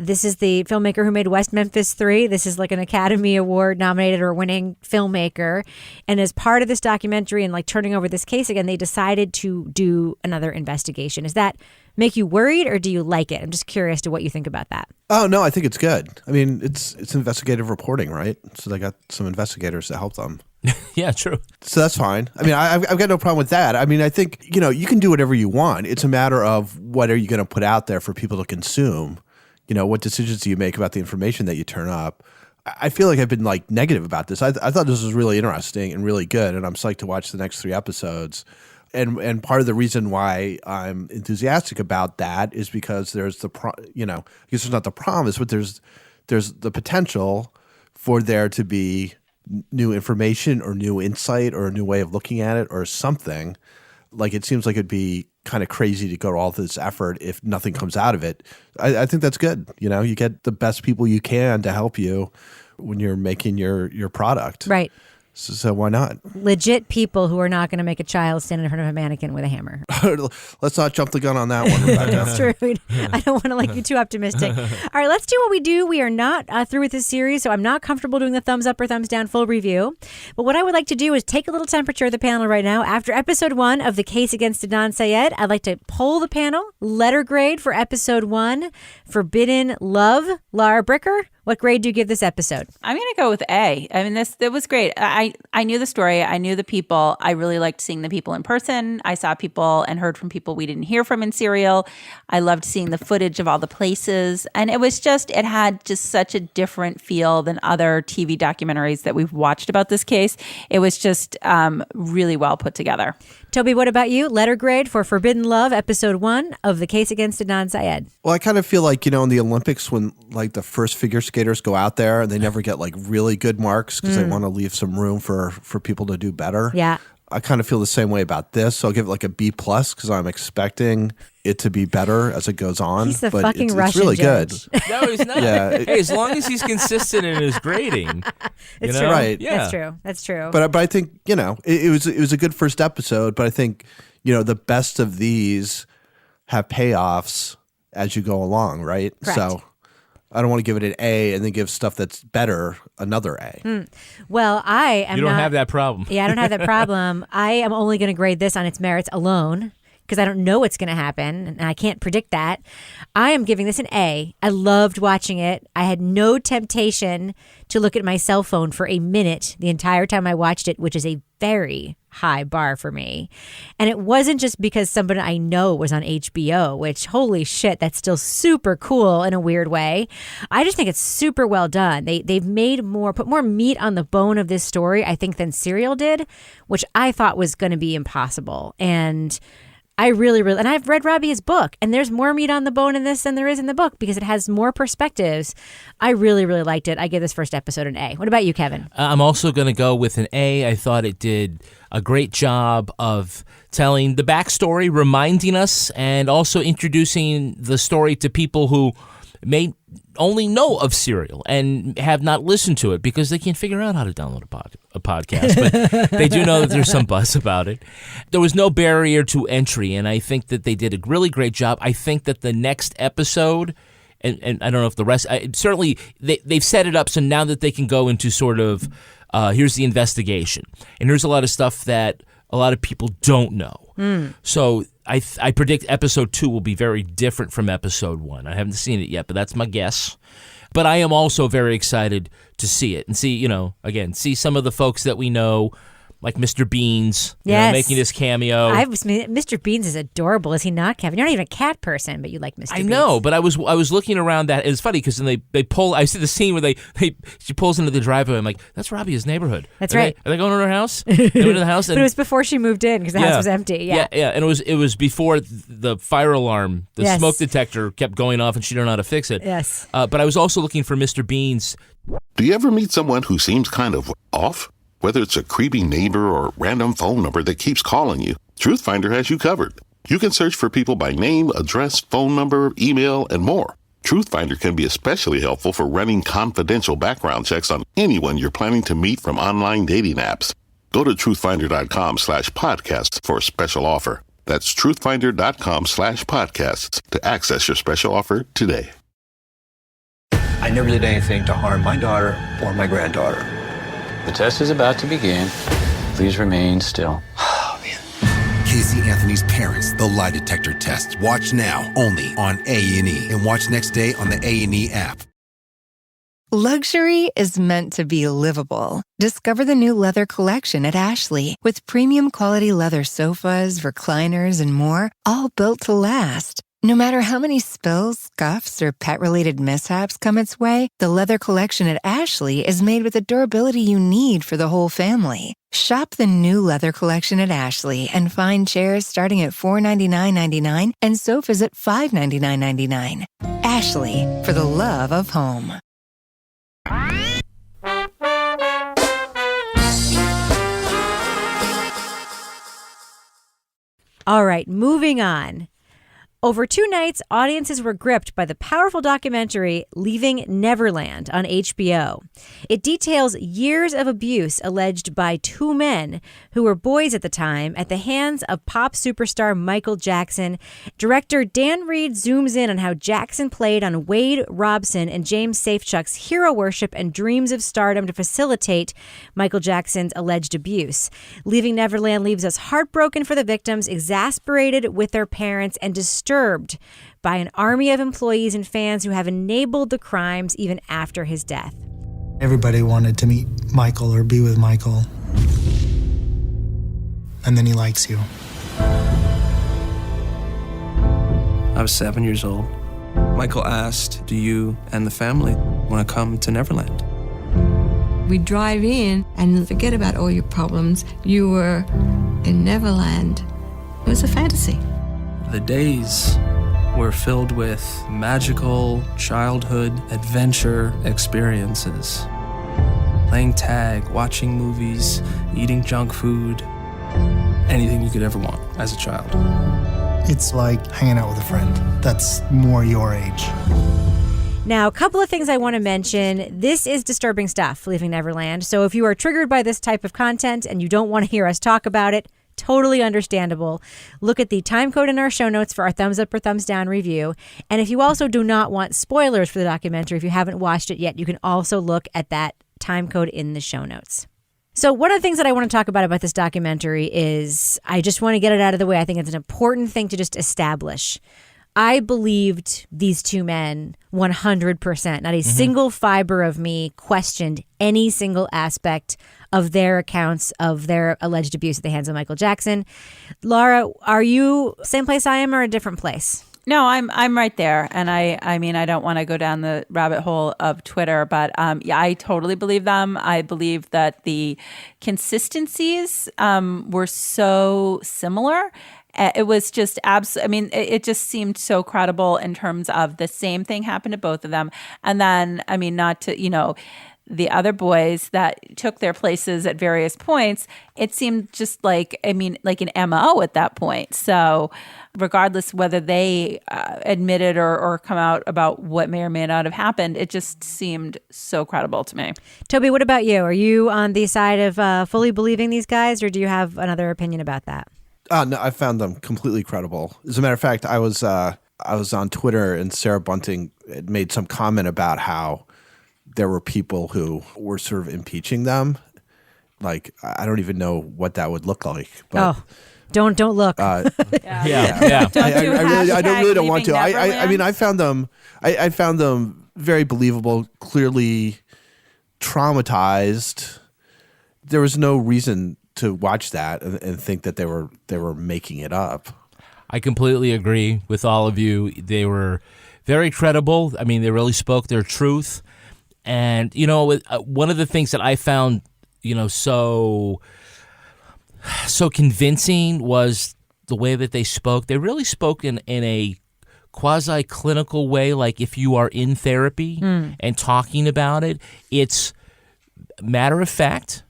this is the filmmaker who made West Memphis 3. This is like an Academy Award nominated or winning filmmaker. And as part of this documentary and like turning over this case again, they decided to do another investigation. Does that make you worried or do you like it? I'm just curious to what you think about that. Oh, no, I think it's good. I mean, it's investigative reporting, right? So they got some investigators to help them. Yeah, true. So that's fine. I mean, I've got no problem with that. I mean, I think, you can do whatever you want. It's a matter of what are you going to put out there for people to consume? What decisions do you make about the information that you turn up? I feel like I've been like negative about this. I thought this was really interesting and really good, and I'm psyched to watch the next 3 episodes. And part of the reason why I'm enthusiastic about that is because there's I guess there's not the promise, but there's the potential for there to be new information or new insight or a new way of looking at it or something. Like it seems like it'd be kind of crazy to go to all this effort if nothing comes out of it. I think that's good. You get the best people you can to help you when you're making your product. Right. So why not? Legit people who are not going to make a child stand in front of a mannequin with a hammer. Let's not jump the gun on that one, Rebecca. That's true. I don't want to be too optimistic. All right, let's do what we do. We are not through with this series, so I'm not comfortable doing the thumbs up or thumbs down full review. But what I would like to do is take a little temperature of the panel right now. After episode 1 of the case against Adnan Syed, I'd like to poll the panel. Letter grade for episode 1, Forbidden Love. Laura Bricker, what grade do you give this episode? I'm going to go with A. I mean, that was great. I knew the story. I knew the people. I really liked seeing the people in person. I saw people and heard from people we didn't hear from in Serial. I loved seeing the footage of all the places. And it had just such a different feel than other TV documentaries that we've watched about this case. It was just really well put together. Toby, what about you? Letter grade for Forbidden Love, episode 1 of the case against Adnan Syed. Well, I kind of feel like, in the Olympics when like the first figure skaters go out there and they never get like really good marks because they want to leave some room for people to do better. Yeah. I kind of feel the same way about this. So I'll give it like a B+ because I'm expecting it to be better as it goes on. He's the but fucking it's Russian really judge. good. No, he's not. Yeah. Hey, as long as he's consistent in his grading. It's true. Right. Yeah. That's true. But I think, it was a good first episode, but I think, the best of these have payoffs as you go along, right? Correct. So I don't want to give it an A and then give stuff that's better another A. Well, I am You don't not, have that problem. Yeah, I don't have that problem. I am only going to grade this on its merits alone because I don't know what's going to happen and I can't predict that. I am giving this an A. I loved watching it. I had no temptation to look at my cell phone for a minute the entire time I watched it, which is a very high bar for me. And it wasn't just because somebody I know was on HBO, which holy shit, that's still super cool in a weird way. I just think it's super well done. They've put more meat on the bone of this story, I think, than Serial did, which I thought was going to be impossible. And I really, and I've read Rabia's book, and there's more meat on the bone in this than there is in the book because it has more perspectives. I really, really liked it. I give this first episode an A. What about you, Kevin? I'm also going to go with an A. I thought it did a great job of telling the backstory, reminding us, and also introducing the story to people who may only know of Serial and have not listened to it because they can't figure out how to download a podcast, but they do know that there's some buzz about it. There was no barrier to entry, and I think that they did a really great job. I think that the next episode, and I don't know if the rest, certainly they've set it up so now that they can go into sort of, here's the investigation, and here's a lot of stuff that a lot of people don't know. So I predict episode 2 will be very different from episode 1. I haven't seen it yet, but that's my guess. But I am also very excited to see it and see, see some of the folks that we know like Mr. Beans, Yes. making his cameo. Mr. Beans is adorable, is he not, Kevin? You're not even a cat person, but you like Mr. Beans. I know, but I was looking around that. It's funny because then they pull. I see the scene where she pulls into the driveway. I'm like, that's Robbie's neighborhood. That's right. Are they going to her house? They went to the house, But it was before she moved in because the house was empty. Yeah, and it was before the fire alarm, the smoke detector kept going off, and she didn't know how to fix it. Yes. But I was also looking for Mr. Beans. Do you ever meet someone who seems kind of off? Whether it's a creepy neighbor or random phone number that keeps calling you, Truthfinder has you covered. You can search for people by name, address, phone number, email, and more. Truthfinder can be especially helpful for running confidential background checks on anyone you're planning to meet from online dating apps. Go to truthfinder.com/podcasts for a special offer. That's truthfinder.com/podcasts to access your special offer today. I never did anything to harm my daughter or my granddaughter. The test is about to begin. Please remain still. Casey Anthony's Parents, the lie detector test. Watch now only on A&E, and watch next day on the A&E app. Luxury is meant to be livable. Discover the new leather collection at Ashley with premium quality leather sofas, recliners, and more, all built to last. No matter how many spills, scuffs, or pet-related mishaps come its way, the leather collection at Ashley is made with the durability you need for the whole family. Shop the new leather collection at Ashley and find chairs starting at $499.99 and sofas at $599.99. Ashley, for the love of home. All right, moving on. Over 2 nights, audiences were gripped by the powerful documentary Leaving Neverland on HBO. It details years of abuse alleged by 2 men who were boys at the time at the hands of pop superstar Michael Jackson. Director Dan Reed zooms in on how Jackson played on Wade Robson and James Safechuck's hero worship and dreams of stardom to facilitate Michael Jackson's alleged abuse. Leaving Neverland leaves us heartbroken for the victims, exasperated with their parents, and disturbed by an army of employees and fans who have enabled the crimes even after his death. Everybody wanted to meet Michael or be with Michael. And then he likes you. I was 7 years old. Michael asked, "Do you and the family want to come to Neverland?" We drive in and forget about all your problems. You were in Neverland. It was a fantasy. The days were filled with magical childhood adventure experiences. Playing tag, watching movies, eating junk food, anything you could ever want as a child. It's like hanging out with a friend that's more your age. Now, a couple of things I want to mention. This is disturbing stuff, Leaving Neverland. So if you are triggered by this type of content and you don't want to hear us talk about it, totally understandable. Look at the time code in our show notes for our thumbs up or thumbs down review. And if you also do not want spoilers for the documentary, if you haven't watched it yet, you can also look at that time code in the show notes. So one of the things that I want to talk about this documentary is, I just want to get it out of the way. I think it's an important thing to just establish. I believed these 2 men 100%. Not a single fiber of me questioned any single aspect of their accounts of their alleged abuse at the hands of Michael Jackson. Laura, are you same place I am or a different place? No, I'm right there, and I mean I don't want to go down the rabbit hole of Twitter, but yeah, I totally believe them. I believe that the consistencies were so similar. It was just I mean, it just seemed so credible in terms of the same thing happened to both of them, and then I mean, not to the other boys that took their places at various points, it seemed just like, I mean, like an MO at that point. So regardless whether they admitted or come out about what may or may not have happened, it just seemed so credible to me. Toby, what about you? Are you on the side of fully believing these guys, or do you have another opinion about that? No, I found them completely credible. As a matter of fact, I was on Twitter and Sarah Bunting had made some comment about how there were people who were sort of impeaching them. Like, I don't even know what that would look like. But, don't look. Yeah. I really don't want to. I mean, I found them very believable, clearly traumatized. There was no reason to watch that and think that they were making it up. I completely agree with all of you. They were very credible. I mean, they really spoke their truth. And, one of the things that I found, so convincing was the way that they spoke. They really spoke in a quasi-clinical way, like if you are in therapy and talking about it, it's matter of fact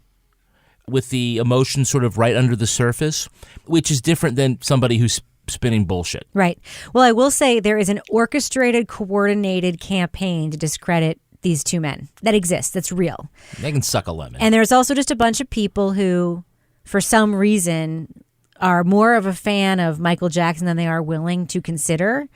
with the emotion sort of right under the surface, which is different than somebody who's spinning bullshit. Right. Well, I will say there is an orchestrated, coordinated campaign to discredit these two men that exists. That's real. They can suck a lemon. And there's also just a bunch of people who, for some reason, are more of a fan of Michael Jackson than they are willing to consider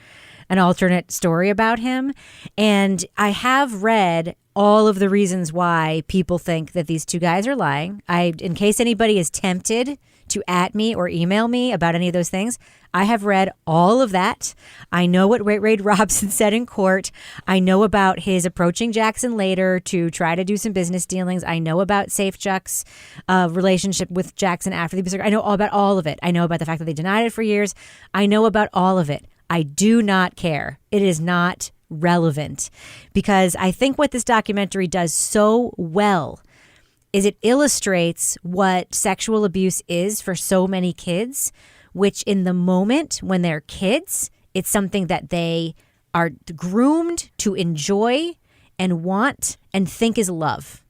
an alternate story about him. And I have read all of the reasons why people think that these two guys are lying. In case anybody is tempted to at me or email me about any of those things, I have read all of that. I know what Wade Robson said in court. I know about his approaching Jackson later to try to do some business dealings. I know about Safechuck's relationship with Jackson after the abuse. I know all about all of it. I know about the fact that they denied it for years. I know about all of it. I do not care. It is not relevant, because I think what this documentary does so well is it illustrates what sexual abuse is for so many kids, which in the moment when they're kids, it's something that they are groomed to enjoy and want and think is love.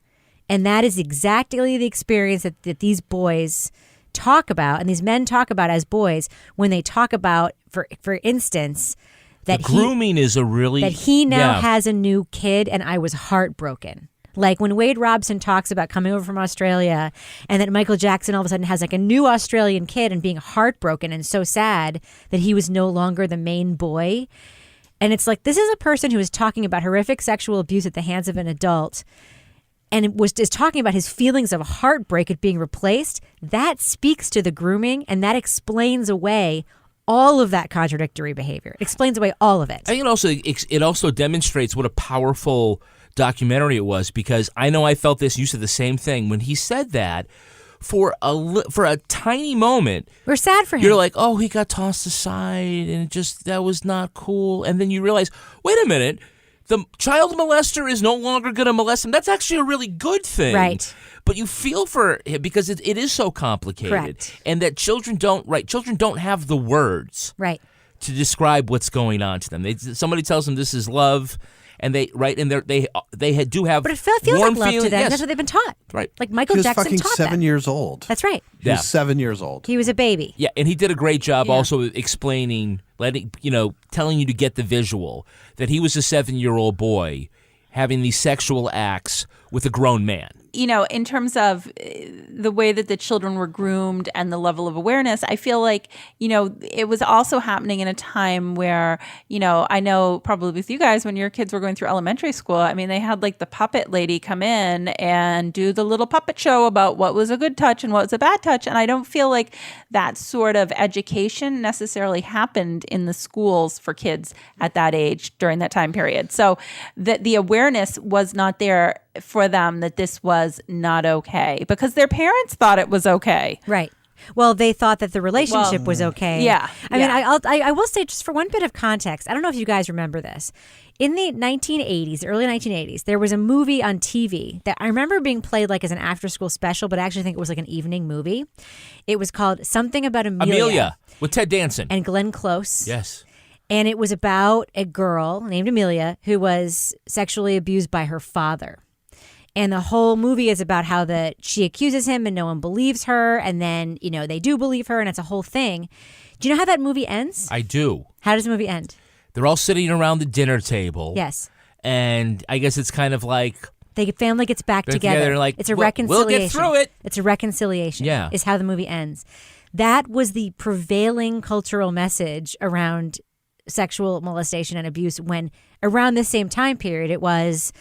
And that is exactly the experience that these boys talk about and these men talk about as boys when they talk about, for instance, that grooming is a really... That he now has a new kid, and I was heartbroken. Like when Wade Robson talks about coming over from Australia and that Michael Jackson all of a sudden has like a new Australian kid and being heartbroken and so sad that he was no longer the main boy. And it's like, this is a person who is talking about horrific sexual abuse at the hands of an adult and is talking about his feelings of heartbreak at being replaced. That speaks to the grooming, and that explains away all of that contradictory behavior. It explains away all of it. I think it also demonstrates what a powerful documentary it was, because I know I felt this. You said the same thing when he said that. For a tiny moment, we're sad for him. You're like, oh, he got tossed aside, and that was not cool. And then you realize, wait a minute, the child molester is no longer going to molest him. That's actually a really good thing, right? But you feel for him because it is so complicated. Correct. And that children don't have the words to describe what's going on to them. Somebody tells them this is love, and they do have, but it feels warm like love feelings. to them. Yes. That's what they've been taught. Right. Like Michael Jackson taught He was fucking 7 years old. That's right. He was 7 years old. He was a baby. Yeah, and he did a great job also explaining, telling you to get the visual that he was a 7-year-old boy having these sexual acts with a grown man. In terms of the way that the children were groomed and the level of awareness, I feel like, it was also happening in a time where, I know probably with you guys when your kids were going through elementary school, I mean, they had like the puppet lady come in and do the little puppet show about what was a good touch and what was a bad touch. And I don't feel like that sort of education necessarily happened in the schools for kids at that age during that time period. So the awareness was not there for them that this was not okay because their parents thought it was okay. Right. Well, they thought that the relationship was okay. Yeah. I mean, I will say just for one bit of context, I don't know if you guys remember this. In the 1980s, early 1980s, there was a movie on TV that I remember being played like as an after-school special, but I actually think it was like an evening movie. It was called Something About Amelia. With Ted Danson. And Glenn Close. Yes. And it was about a girl named Amelia who was sexually abused by her father. And the whole movie is about how she accuses him and no one believes her. And then, they do believe her and it's a whole thing. Do you know how that movie ends? I do. How does the movie end? They're all sitting around the dinner table. Yes. And I guess it's kind of like... the family gets back together. Like, it's a reconciliation. We'll get through it. It's a reconciliation. Yeah. Is how the movie ends. That was the prevailing cultural message around sexual molestation and abuse when around the same time period it was...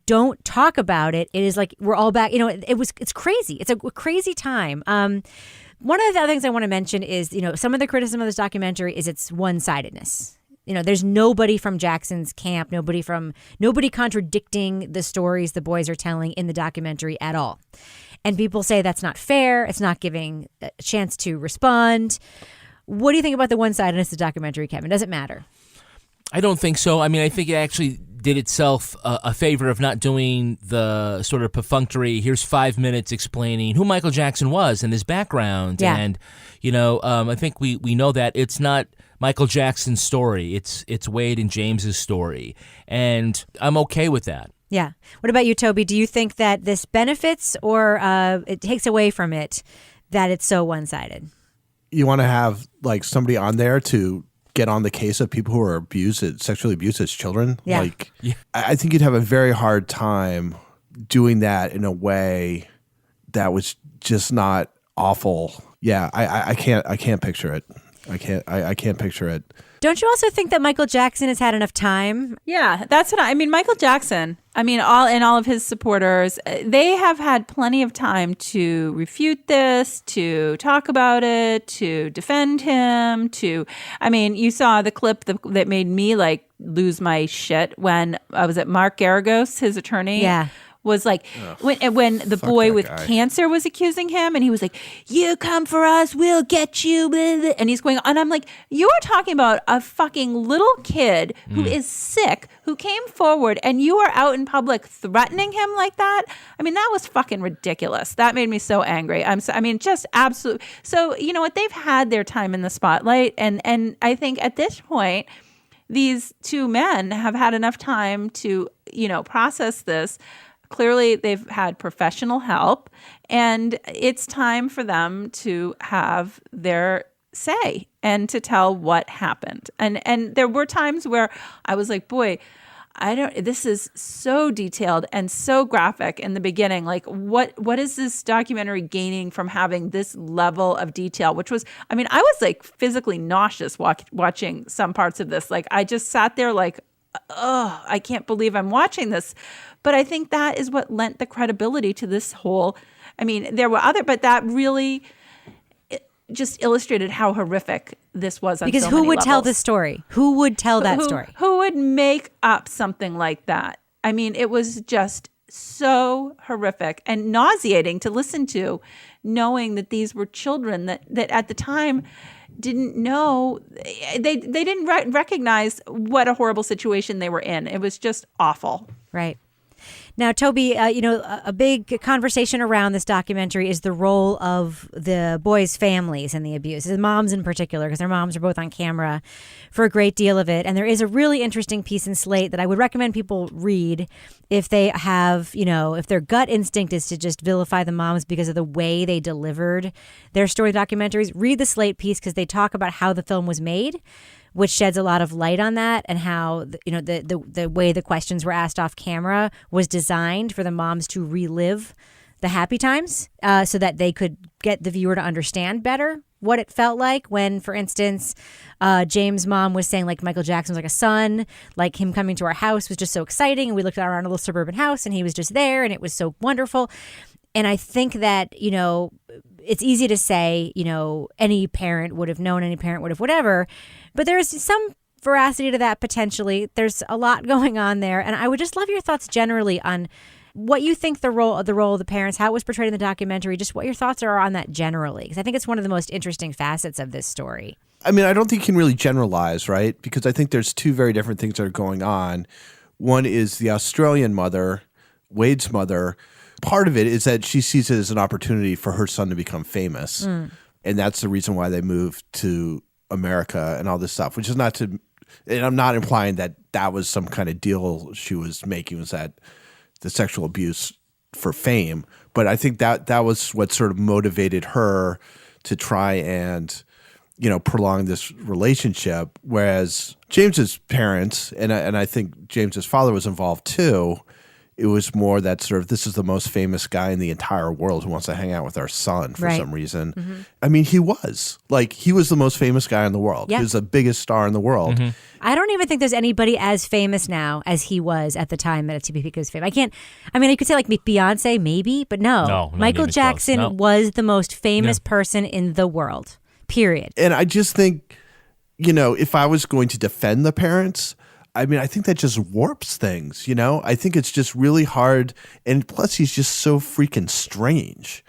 don't talk about it. It is like we're all back. It's crazy. It's a crazy time. One of the other things I want to mention is, some of the criticism of this documentary is its one-sidedness. There's nobody from Jackson's camp, nobody contradicting the stories the boys are telling in the documentary at all. And people say that's not fair. It's not giving a chance to respond. What do you think about the one-sidedness of the documentary, Kevin? Does it matter? I don't think so. I mean, I think it actually did itself a favor of not doing the sort of perfunctory, here's 5 minutes explaining who Michael Jackson was and his background. Yeah. And, I think we know that it's not Michael Jackson's story. It's Wade and James's story. And I'm okay with that. Yeah. What about you, Toby? Do you think that this benefits or it takes away from it that it's so one-sided? You want to have like somebody on there to get on the case of people who are sexually abused as children. Yeah. I think you'd have a very hard time doing that in a way that was just not awful. Yeah, I can't picture it. I can't picture it. Don't you also think that Michael Jackson has had enough time? Yeah, that's what I mean. Michael Jackson, all of his supporters, they have had plenty of time to refute this, to talk about it, to defend him, you saw the clip that made me lose my shit when I was at Mark Garagos, his attorney. Yeah. Was like when the boy with cancer was accusing him, and he was like, "You come for us, we'll get you," blah, blah. And he's going on. I'm like, you are talking about a fucking little kid who is sick, who came forward, and you are out in public threatening him like that. That was fucking ridiculous. That made me so angry. Just absolute. So you know what? They've had their time in the spotlight, and I think at this point, these two men have had enough time to process this. Clearly, they've had professional help, and it's time for them to have their say and to tell what happened. And there were times where I was like, boy, this is so detailed and so graphic in the beginning. Like, what is this documentary gaining from having this level of detail? Which was, I was like physically nauseous watching some parts of this. Like, I just sat there like, oh, I can't believe I'm watching this. But I think that is what lent the credibility to this whole. There were other, but that really just illustrated how horrific this was on because so who many would levels. tell this story? Who would tell that story? Who would make up something like that? It was just so horrific and nauseating to listen to, knowing that these were children that at the time didn't know, they didn't recognize what a horrible situation they were in. It was just awful. Right. Now, Toby, a big conversation around this documentary is the role of the boys' families in the abuse, the moms in particular, because their moms are both on camera for a great deal of it. And there is a really interesting piece in Slate that I would recommend people read if they have, if their gut instinct is to just vilify the moms because of the way they delivered their story documentaries. Read the Slate piece because they talk about how the film was made, which sheds a lot of light on that, and how the way the questions were asked off camera was designed for the moms to relive the happy times, so that they could get the viewer to understand better what it felt like when, for instance, James' mom was saying like Michael Jackson was like a son, like him coming to our house was just so exciting, and we looked around a little suburban house and he was just there and it was so wonderful. And I think that, it's easy to say, any parent would have known, any parent would have whatever, but there's some veracity to that potentially. There's a lot going on there. And I would just love your thoughts generally on what you think the role of the parents, how it was portrayed in the documentary, just what your thoughts are on that generally. Because I think it's one of the most interesting facets of this story. I don't think you can really generalize, right? Because I think there's two very different things that are going on. One is the Australian mother, Wade's mother. Part of it is that she sees it as an opportunity for her son to become famous. And that's the reason why they moved to America and all this stuff, which is not to, and I'm not implying that that was some kind of deal she was making, was that the sexual abuse for fame. But I think that was what sort of motivated her to try and, prolong this relationship. Whereas James's parents, and I think James's father was involved too, it was more that sort of, this is the most famous guy in the entire world who wants to hang out with our son for some reason. Mm-hmm. He was. He was the most famous guy in the world. Yep. He was the biggest star in the world. Mm-hmm. I don't even think there's anybody as famous now as he was at the time that TPP was famous. You could say like Beyonce maybe, but no Michael Jackson was the most famous person in the world, period. And I just think if I was going to defend the parents, I mean, I think that just warps things, I think it's just really hard. And plus, he's just so freaking strange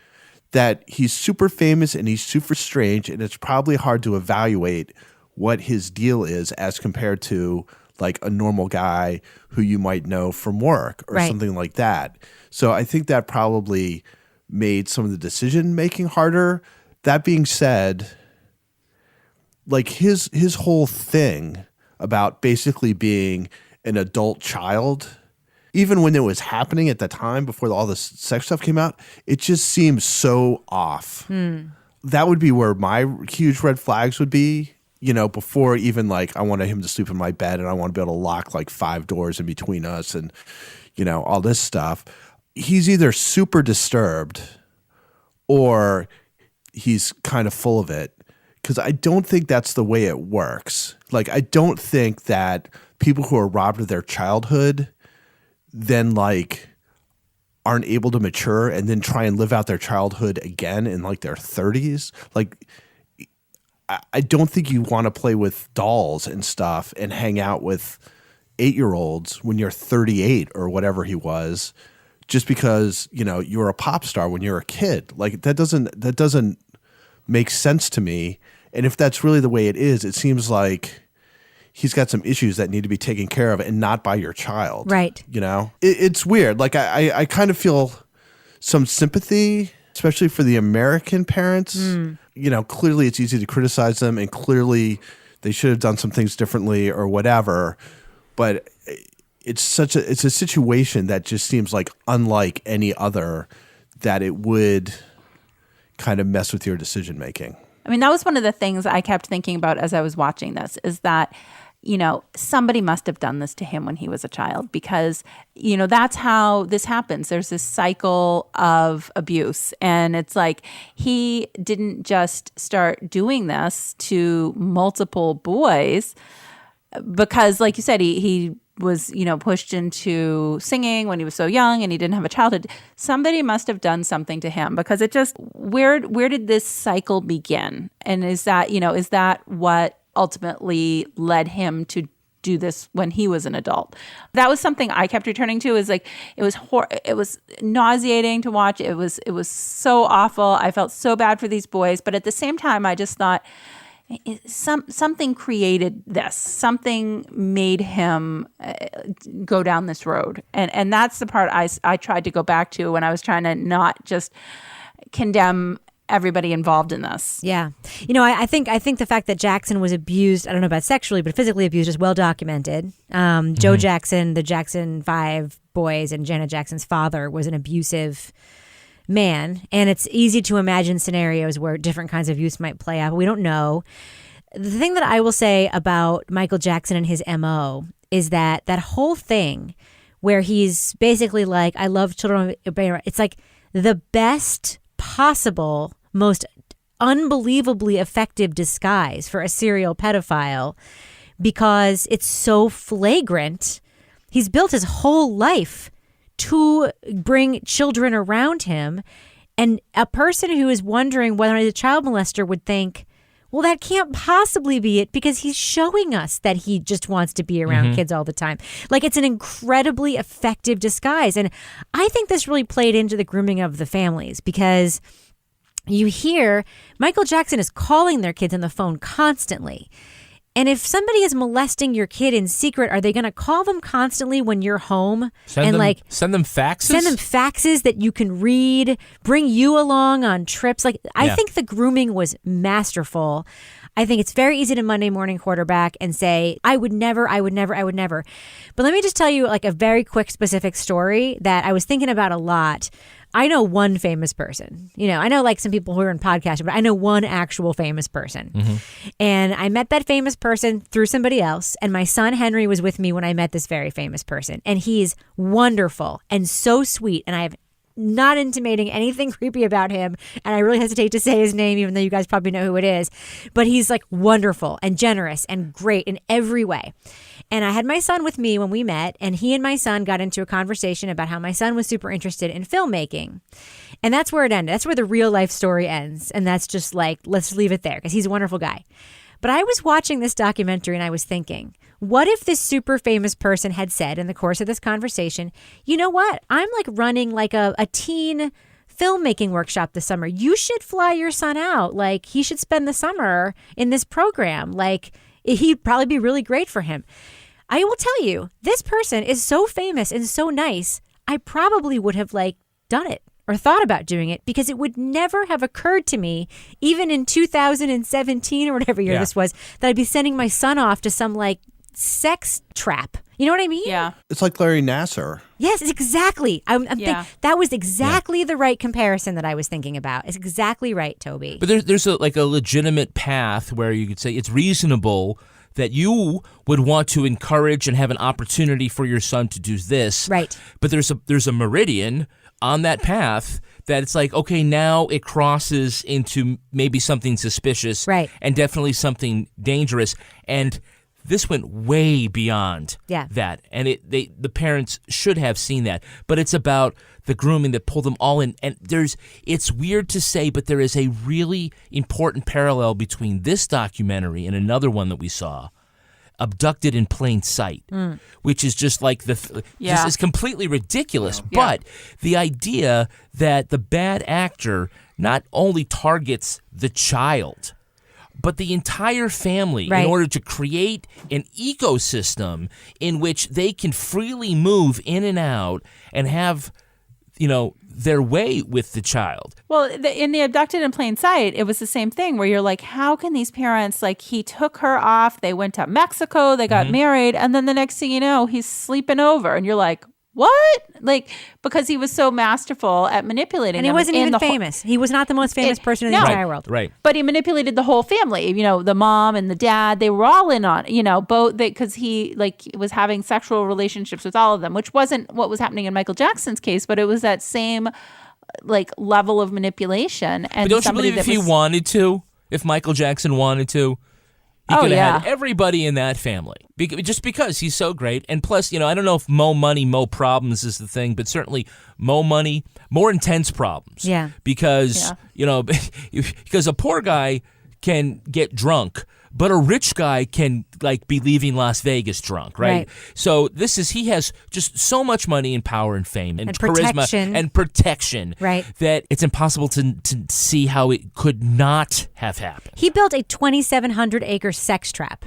that he's super famous and he's super strange. And it's probably hard to evaluate what his deal is as compared to like a normal guy who you might know from work or something like that. So I think that probably made some of the decision making harder. That being said, like his whole thing about basically being an adult child, even when it was happening at the time before all this sex stuff came out, it just seems so off. That would be where my huge red flags would be, before even like I wanted him to sleep in my bed and I want to be able to lock like 5 doors in between us and, all this stuff. He's either super disturbed or he's kind of full of it. Because I don't think that's the way it works. Like, I don't think that people who are robbed of their childhood then, like, aren't able to mature and then try and live out their childhood again in, like, their 30s. Like, I don't think you want to play with dolls and stuff and hang out with 8-year-olds when you're 38 or whatever he was just because, you were a pop star when you're a kid. Like, that doesn't make sense to me. And if that's really the way it is, it seems like he's got some issues that need to be taken care of and not by your child. Right. It's weird. Like I kind of feel some sympathy, especially for the American parents. Clearly it's easy to criticize them and clearly they should have done some things differently or whatever. But it's a situation that just seems like unlike any other that it would kind of mess with your decision making. I mean, that was one of the things I kept thinking about as I was watching this is that, somebody must have done this to him when he was a child because, that's how this happens. There's this cycle of abuse. And it's like he didn't just start doing this to multiple boys because, like you said, he was, pushed into singing when he was so young and he didn't have a childhood. Somebody must have done something to him because it just, where did this cycle begin? And is that what ultimately led him to do this when he was an adult? That was something I kept returning to is like, it was nauseating to watch. It was so awful. I felt so bad for these boys. But at the same time, I just thought, something created this. Something made him go down this road, and that's the part I tried to go back to when I was trying to not just condemn everybody involved in this. Yeah, I think the fact that Jackson was abused, I don't know about sexually, but physically abused is well documented. Joe Jackson, the Jackson 5 boys, and Janet Jackson's father was an abusive man, and it's easy to imagine scenarios where different kinds of abuse might play out, but we don't know. The thing that I will say about Michael Jackson and his MO is that whole thing where he's basically like, I love children, it's like the best possible, most unbelievably effective disguise for a serial pedophile because it's so flagrant. He's built his whole life to bring children around him. And a person who is wondering whether a child molester would think, well, that can't possibly be it because he's showing us that he just wants to be around kids all the time. Like, it's an incredibly effective disguise. And I think this really played into the grooming of the families because you hear Michael Jackson is calling their kids on the phone constantly. And if somebody is molesting your kid in secret, are they going to call them constantly when you're home? Send them faxes? Send them faxes that you can read, bring you along on trips. I think the grooming was masterful. I think it's very easy to Monday morning quarterback and say, I would never. But let me just tell you like a very quick specific story that I was thinking about a lot. I know one famous person. I know like some people who are in podcasting, but I know one actual famous person. And I met that famous person through somebody else. And my son Henry was with me when I met this very famous person. And he's wonderful and so sweet. And I have not intimating anything creepy about him. And I really hesitate to say his name, even though you guys probably know who it is. But he's like wonderful and generous and great in every way. And I had my son with me when we met, and he and my son got into a conversation about how my son was super interested in filmmaking. And that's where it ended. That's where the real life story ends. And that's just like, let's leave it there because he's a wonderful guy. But I was watching this documentary and I was thinking, what if this super famous person had said in the course of this conversation, you know what? I'm like running like a teen filmmaking workshop this summer. You should fly your son out. Like, he should spend the summer in this program. Like, he'd probably be really great for him. I will tell you, this person is so famous and so nice, I probably would have like done it or thought about doing it, because it would never have occurred to me, even in 2017 or whatever year this was, that I'd be sending my son off to some like sex trap. You know what I mean? Yeah. It's like Larry Nassar. Yes, exactly. That was exactly the right comparison that I was thinking about. It's exactly right, Toby. But there's a legitimate path where you could say it's reasonable that you would want to encourage and have an opportunity for your son to do this. Right. But there's a meridian on that path that it's like, okay, now it crosses into maybe something suspicious, right, and definitely something dangerous. And this went way beyond that. And the parents should have seen that. But it's about the grooming that pulled them all in. And it's weird to say, but there is a really important parallel between this documentary and another one that we saw, Abducted in Plain Sight, which is just like this is completely ridiculous. But the idea that the bad actor not only targets the child, but the entire family, in order to create an ecosystem in which they can freely move in and out and have, their way with the child. Well, in the Abducted in Plain Sight, it was the same thing where you're like, how can these parents, like, he took her off, they went to Mexico, they got married, and then the next thing you know, he's sleeping over, and you're like, what? Like, because he was so masterful at manipulating and he them. wasn't even famous. He was not the most famous person in the entire world. Right. But he manipulated the whole family. The mom and the dad, they were all in on, both, because he was having sexual relationships with all of them, which wasn't what was happening in Michael Jackson's case, but it was that same level of manipulation. And but don't you believe if Michael Jackson wanted to, he could have had everybody in that family, just because he's so great. And plus, I don't know if mo money, mo problems is the thing, but certainly mo money, more intense problems. Yeah. Because, because a poor guy can get drunk, but a rich guy can be leaving Las Vegas drunk, right? So he has just so much money and power and fame and charisma and protection, right, that it's impossible to see how it could not have happened. He built a 2,700-acre sex trap.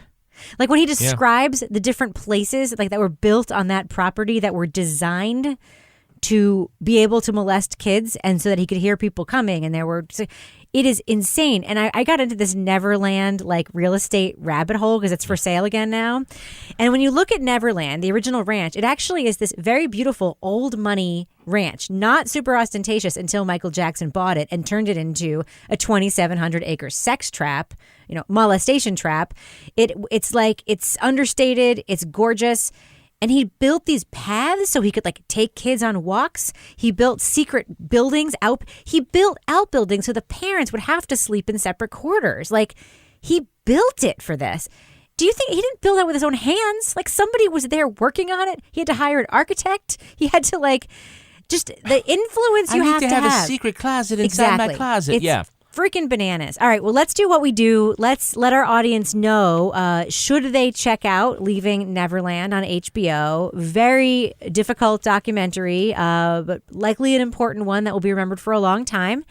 Like, when he describes the different places that were built on that property that were designed to be able to molest kids, and so that he could hear people coming, and it is insane. And I got into this Neverland real estate rabbit hole because it's for sale again now. And when you look at Neverland, the original ranch, it actually is this very beautiful old money ranch, not super ostentatious until Michael Jackson bought it and turned it into a 2,700-acre sex trap, molestation trap. It's understated, it's gorgeous. And he built these paths so he could take kids on walks. He built secret buildings out. He built outbuildings so the parents would have to sleep in separate quarters. He built it for this. Do you think he didn't build that with his own hands? Somebody was there working on it. He had to hire an architect. He had to just the influence you have to have. I need to have a secret closet inside my closet. It's freaking bananas. All right, well, let's do what we do. Let's let our audience know, should they check out Leaving Neverland on HBO. Very difficult documentary, but likely an important one that will be remembered for a long time.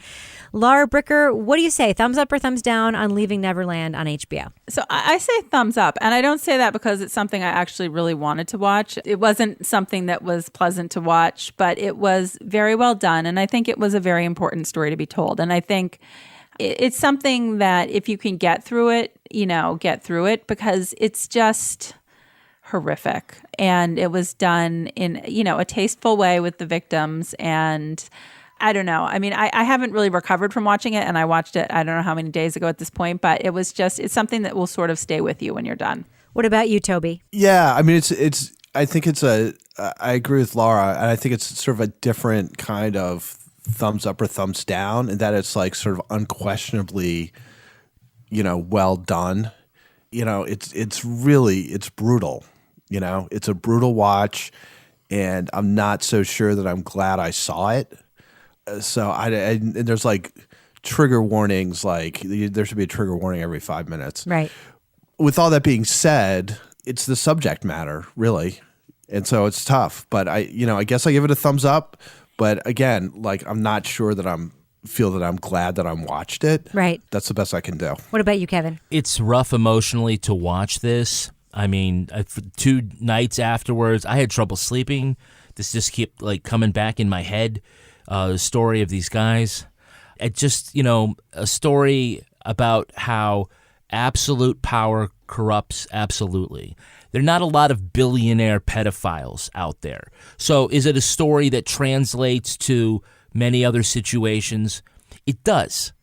Laura Bricker, what do you say? Thumbs up or thumbs down on Leaving Neverland on HBO? So I say thumbs up. And I don't say that because it's something I actually really wanted to watch. It wasn't something that was pleasant to watch, but it was very well done. And I think it was a very important story to be told. And I think it's something that if you can get through it, get through it, because it's just horrific. And it was done in, a tasteful way with the victims. And I don't know. I mean, I haven't really recovered from watching it, and I watched it, I don't know how many days ago at this point, but it's something that will sort of stay with you when you're done. What about you, Toby? Yeah, I mean, I think I agree with Laura, and I think it's sort of a different kind of thumbs up or thumbs down, and that it's sort of unquestionably, well done. It's brutal. It's a brutal watch, and I'm not so sure that I'm glad I saw it. So and there's trigger warnings, there should be a trigger warning every 5 minutes. Right. with all that being said, it's the subject matter, really. And so it's tough. But I guess I give it a thumbs up. But again, like, I'm not sure that I'm glad that I watched it. Right. That's the best I can do. What about you, Kevin? It's rough emotionally to watch this. I mean, 2 nights afterwards, I had trouble sleeping. This just kept like coming back in my head. The story of these guys. It just, a story about how absolute power corrupts absolutely. There are not a lot of billionaire pedophiles out there. So is it a story that translates to many other situations? It does.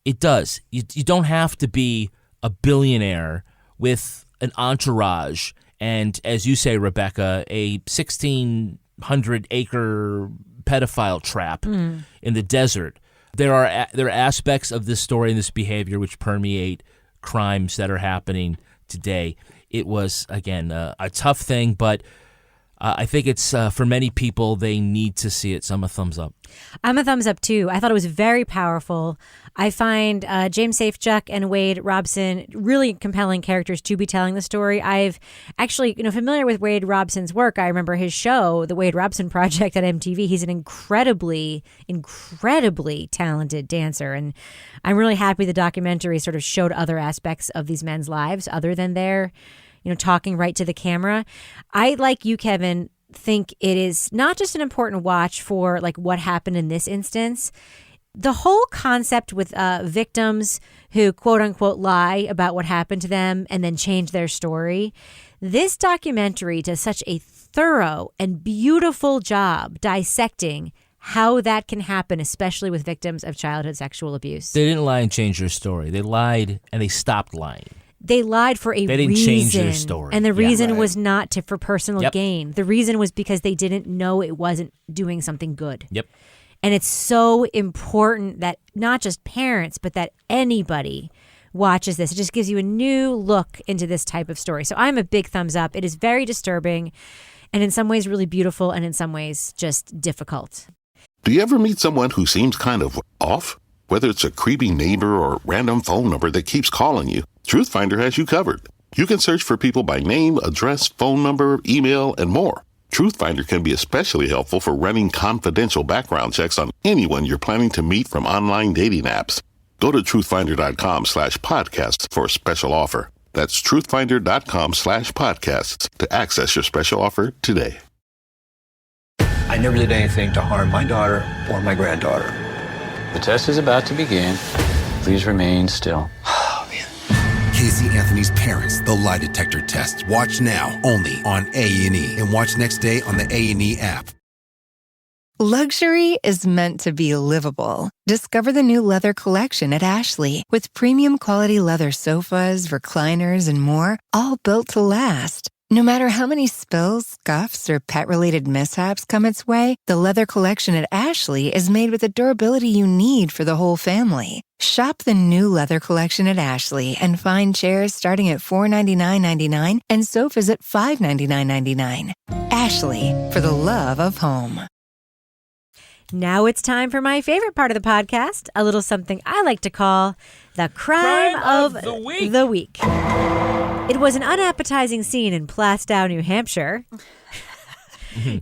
It does. You don't have to be a billionaire with an entourage and, as you say, Rebecca, a 1,600-acre pedophile trap in the desert. There are aspects of this story and this behavior which permeate crimes that are happening today. It was, again, a tough thing, but I think it's, for many people, they need to see it. So I'm a thumbs up. I'm a thumbs up, too. I thought it was very powerful. I find James Safechuck and Wade Robson really compelling characters to be telling the story. I've actually, familiar with Wade Robson's work. I remember his show, The Wade Robson Project at MTV. He's an incredibly, incredibly talented dancer. And I'm really happy the documentary sort of showed other aspects of these men's lives other than their, talking right to the camera. I, like you, Kevin, think it is not just an important watch for like what happened in this instance. The whole concept with victims who quote unquote lie about what happened to them and then change their story. This documentary does such a thorough and beautiful job dissecting how that can happen, especially with victims of childhood sexual abuse. They didn't lie and change their story. They lied and they stopped lying. They lied for a reason. They didn't change their story. And the reason was not for personal gain. The reason was because they didn't know it wasn't doing something good. Yep. And it's so important that not just parents, but that anybody watches this. It just gives you a new look into this type of story. So I'm a big thumbs up. It is very disturbing and in some ways really beautiful and in some ways just difficult. Do you ever meet someone who seems kind of off? Whether it's a creepy neighbor or random phone number that keeps calling you, Truthfinder has you covered. You can search for people by name, address, phone number, email, and more. Truthfinder can be especially helpful for running confidential background checks on anyone you're planning to meet from online dating apps. Go to truthfinder.com/podcasts for a special offer. That's truthfinder.com/podcasts to access your special offer today. I never did anything to harm my daughter or my granddaughter. The test is about to begin. Please remain still. Casey Anthony's Parents, the lie detector test. Watch now, only on A&E. And watch next day on the A&E app. Luxury is meant to be livable. Discover the new leather collection at Ashley with premium quality leather sofas, recliners, and more, all built to last. No matter how many spills, scuffs, or pet-related mishaps come its way, the leather collection at Ashley is made with the durability you need for the whole family. Shop the new leather collection at Ashley and find chairs starting at $499.99 and sofas at $599.99. Ashley, for the love of home. Now it's time for my favorite part of the podcast, a little something I like to call the crime of the week. It was an unappetizing scene in Plastow, New Hampshire.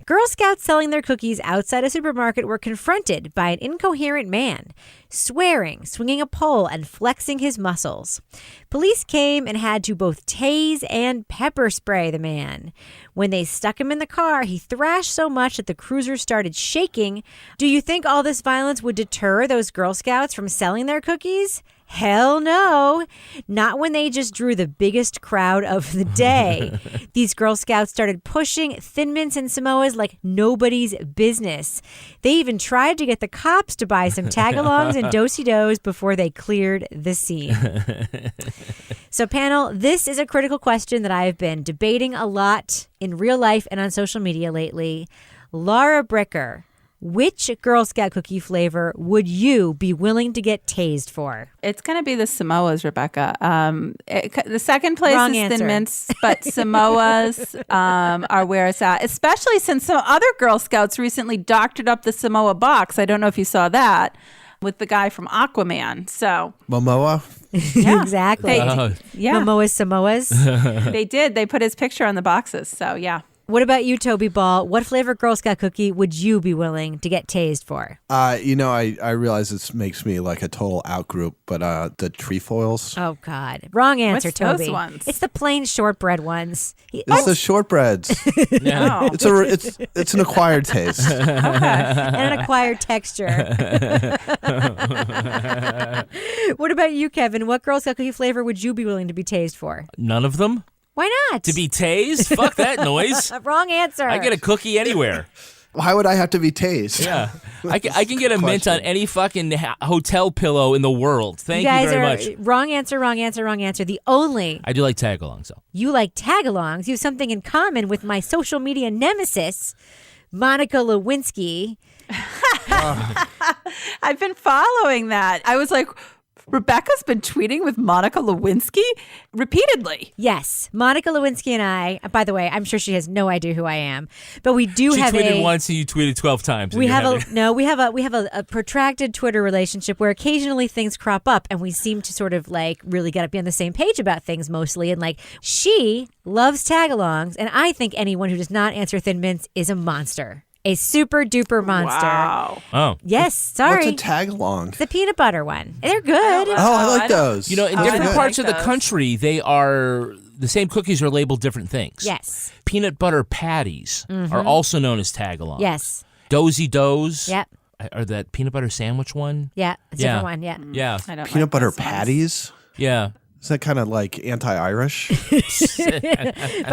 Girl Scouts selling their cookies outside a supermarket were confronted by an incoherent man, swearing, swinging a pole, and flexing his muscles. Police came and had to both tase and pepper spray the man. When they stuck him in the car, he thrashed so much that the cruiser started shaking. Do you think all this violence would deter those Girl Scouts from selling their cookies? Hell no. Not when they just drew the biggest crowd of the day. These Girl Scouts started pushing Thin Mints and Samoas like nobody's business. They even tried to get the cops to buy some tagalongs and do-si-dos before they cleared the scene. So panel, this is a critical question that I've been debating a lot in real life and on social media lately. Laura Bricker, which Girl Scout cookie flavor would you be willing to get tased for? It's going to be the Samoas, Rebecca. The second place Wrong is answer. Thin Mints, but Samoas are where it's at, especially since some other Girl Scouts recently doctored up the Samoa box. I don't know if you saw that with the guy from Aquaman. So Momoa? Yeah. Exactly. Yeah. Momoas Samoas. They did. They put his picture on the boxes. So, yeah. What about you, Toby Ball? What flavor Girl Scout cookie would you be willing to get tased for? I realize this makes me like a total out-group, but the trefoils. Oh, God. Wrong answer, What's Toby. those ones? It's the plain shortbread ones. It's the shortbreads. No. It's an acquired taste. And an acquired texture. What about you, Kevin? What Girl Scout cookie flavor would you be willing to be tased for? None of them? Why not? To be tased? Fuck that noise. Wrong answer. I get a cookie anywhere. Why would I have to be tased? Yeah. I can get a mint on any fucking hotel pillow in the world. Thank you very much. Wrong answer, wrong answer, wrong answer. The only... I do like tag-alongs, though. You like tag-alongs. You have something in common with my social media nemesis, Monica Lewinsky. I've been following that. I was like... Rebecca's been tweeting with Monica Lewinsky repeatedly. Yes. Monica Lewinsky and I, by the way, I'm sure she has no idea who I am, but we do she have tweeted once and you tweeted 12 times. We have a protracted Twitter relationship where occasionally things crop up and we seem to sort of like really get to be on the same page about things mostly. And like she loves tag-alongs, and I think anyone who does not answer Thin Mints is a monster. A super duper monster. Wow. Oh. Yes, sorry. What's a tag-along? The peanut butter one. They're good. I like those. You know, in different parts of the country, the same cookies are labeled different things. Yes. Peanut butter patties are also known as tag-alongs. Yes. Dozy Does. Yep. Or that peanut butter sandwich one. Yeah, it's a different one. Yeah. Yeah. I don't Peanut like butter those ones. patties? Yeah. Is that kind of like anti-Irish? By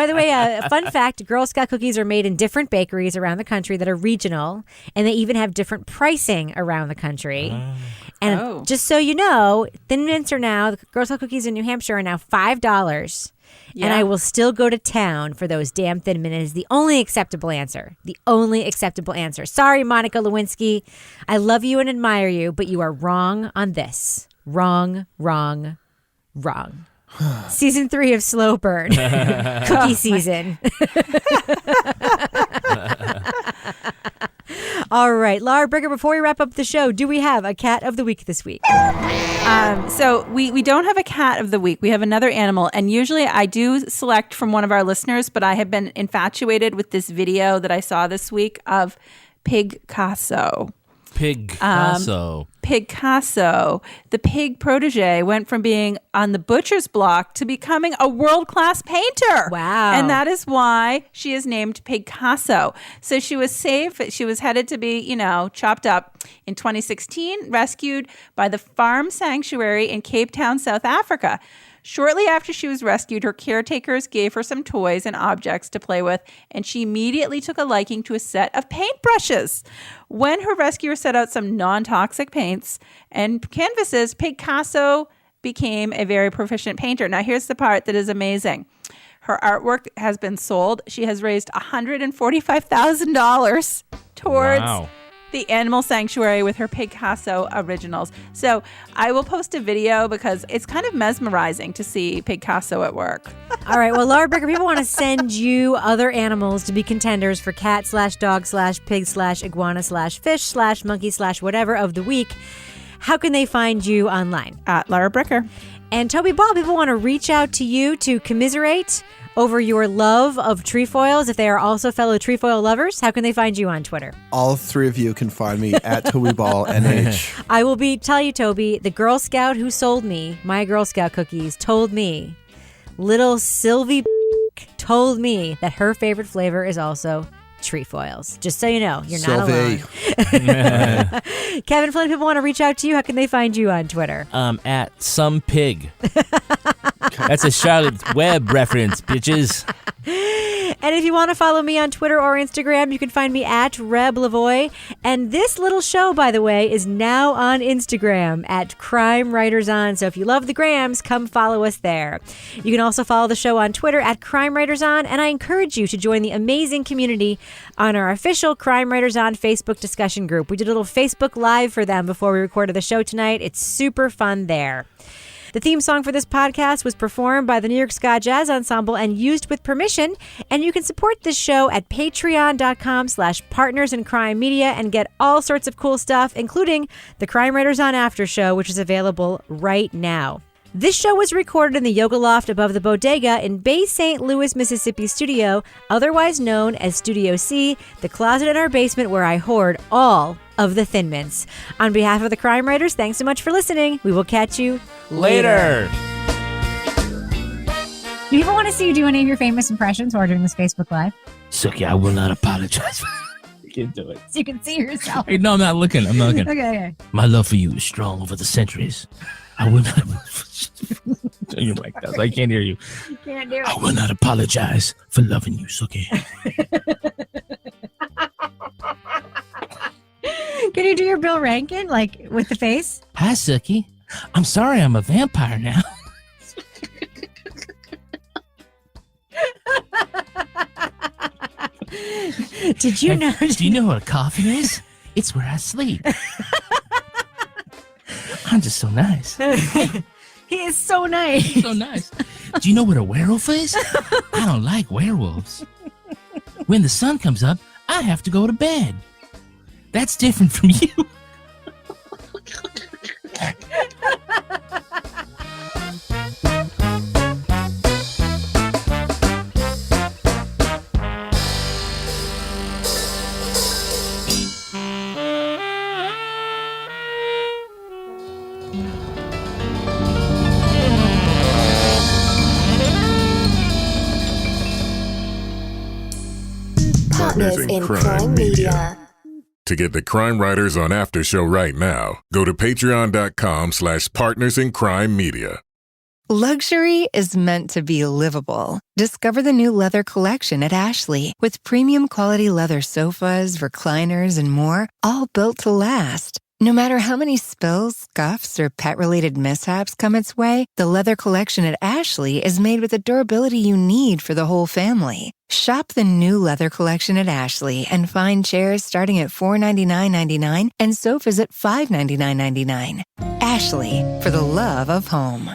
the way, a fun fact, Girl Scout cookies are made in different bakeries around the country that are regional, and they even have different pricing around the country. And just so you know, Thin Mints are now, the Girl Scout cookies in New Hampshire are now $5. And I will still go to town for those damn Thin Mints. It is the only acceptable answer. The only acceptable answer. Sorry, Monica Lewinsky. I love you and admire you, but you are wrong on this. Wrong. Season 3 of Slow Burn. Cookie season. All right. Laura Brigger, before we wrap up the show, do we have a cat of the week this week? So we don't have a cat of the week. We have another animal. And usually I do select from one of our listeners, but I have been infatuated with this video that I saw this week of Pigcasso. Pigcasso. Pigcasso, the pig protege, went from being on the butcher's block to becoming a world-class painter. Wow. And that is why she is named Pigcasso. So she was safe. She was headed to be, chopped up in 2016, rescued by the Farm Sanctuary in Cape Town, South Africa. Shortly after she was rescued, her caretakers gave her some toys and objects to play with, and she immediately took a liking to a set of paintbrushes. When her rescuer set out some non-toxic paints and canvases, Pigcasso became a very proficient painter. Now, here's the part that is amazing. Her artwork has been sold. She has raised $145,000 towards the animal sanctuary with her Pigcasso originals. So I will post a video because it's kind of mesmerizing to see Pigcasso at work. All right. Well, Laura Brigger, people want to send you other animals to be contenders for cat/dog/pig/iguana/fish/monkey/whatever of the week. How can they find you online? At Laura Brigger. And Toby Ball, people want to reach out to you to commiserate over your love of trefoils. If they are also fellow trefoil lovers, how can they find you on Twitter? All three of you can find me at TobyBallNH. I will tell you, Toby, the Girl Scout who sold me my Girl Scout cookies told me, little Sylvie told me that her favorite flavor is also trefoils. Just so you know, you're not alone. Kevin Flynn, people want to reach out to you. How can they find you on Twitter? At some pig. That's a Charlotte Webb reference, bitches. And if you want to follow me on Twitter or Instagram, you can find me at Reb Lavoie. And this little show, by the way, is now on Instagram at Crime Writers On. So if you love the grams, come follow us there. You can also follow the show on Twitter at Crime Writers On. And I encourage you to join the amazing community on our official Crime Writers On Facebook discussion group. We did a little Facebook Live for them before we recorded the show tonight. It's super fun there. The theme song for this podcast was performed by the New York Ska Jazz Ensemble and used with permission. And you can support this show at patreon.com/partnersincrimemedia and get all sorts of cool stuff, including the Crime Writers On After Show, which is available right now. This show was recorded in the Yoga Loft above the Bodega in Bay St. Louis, Mississippi studio, otherwise known as Studio C, the closet in our basement where I hoard all of the Thin Mints. On behalf of the Crime Writers, thanks so much for listening. We will catch you later. Do people want to see you do any of your famous impressions while doing this Facebook Live? Suki, I will not apologize. You can do it. So you can see yourself. Hey, no, I'm not looking. Okay. My love for you is strong over the centuries. I will not. Turn your mic down. I can't hear you. You can't do it. I will not apologize for loving you, Suki. Can you do your Bill Rankin, like with the face? Hi, Suki. I'm sorry I'm a vampire now. Did you know? Do you know what a coffin is? It's where I sleep. I'm just so nice. He is so nice. So nice. Do you know what a werewolf is? I don't like werewolves. When the sun comes up, I have to go to bed. That's different from you. Partners in Crime Media. To get the Crime Writers on After Show right now, go to patreon.com/partners in crime media. Luxury is meant to be livable. Discover the new leather collection at Ashley with premium quality leather sofas, recliners, and more, all built to last. No matter how many spills, scuffs, or pet-related mishaps come its way, the leather collection at Ashley is made with the durability you need for the whole family. Shop the new leather collection at Ashley and find chairs starting at $499.99 and sofas at $599.99. Ashley, for the love of home.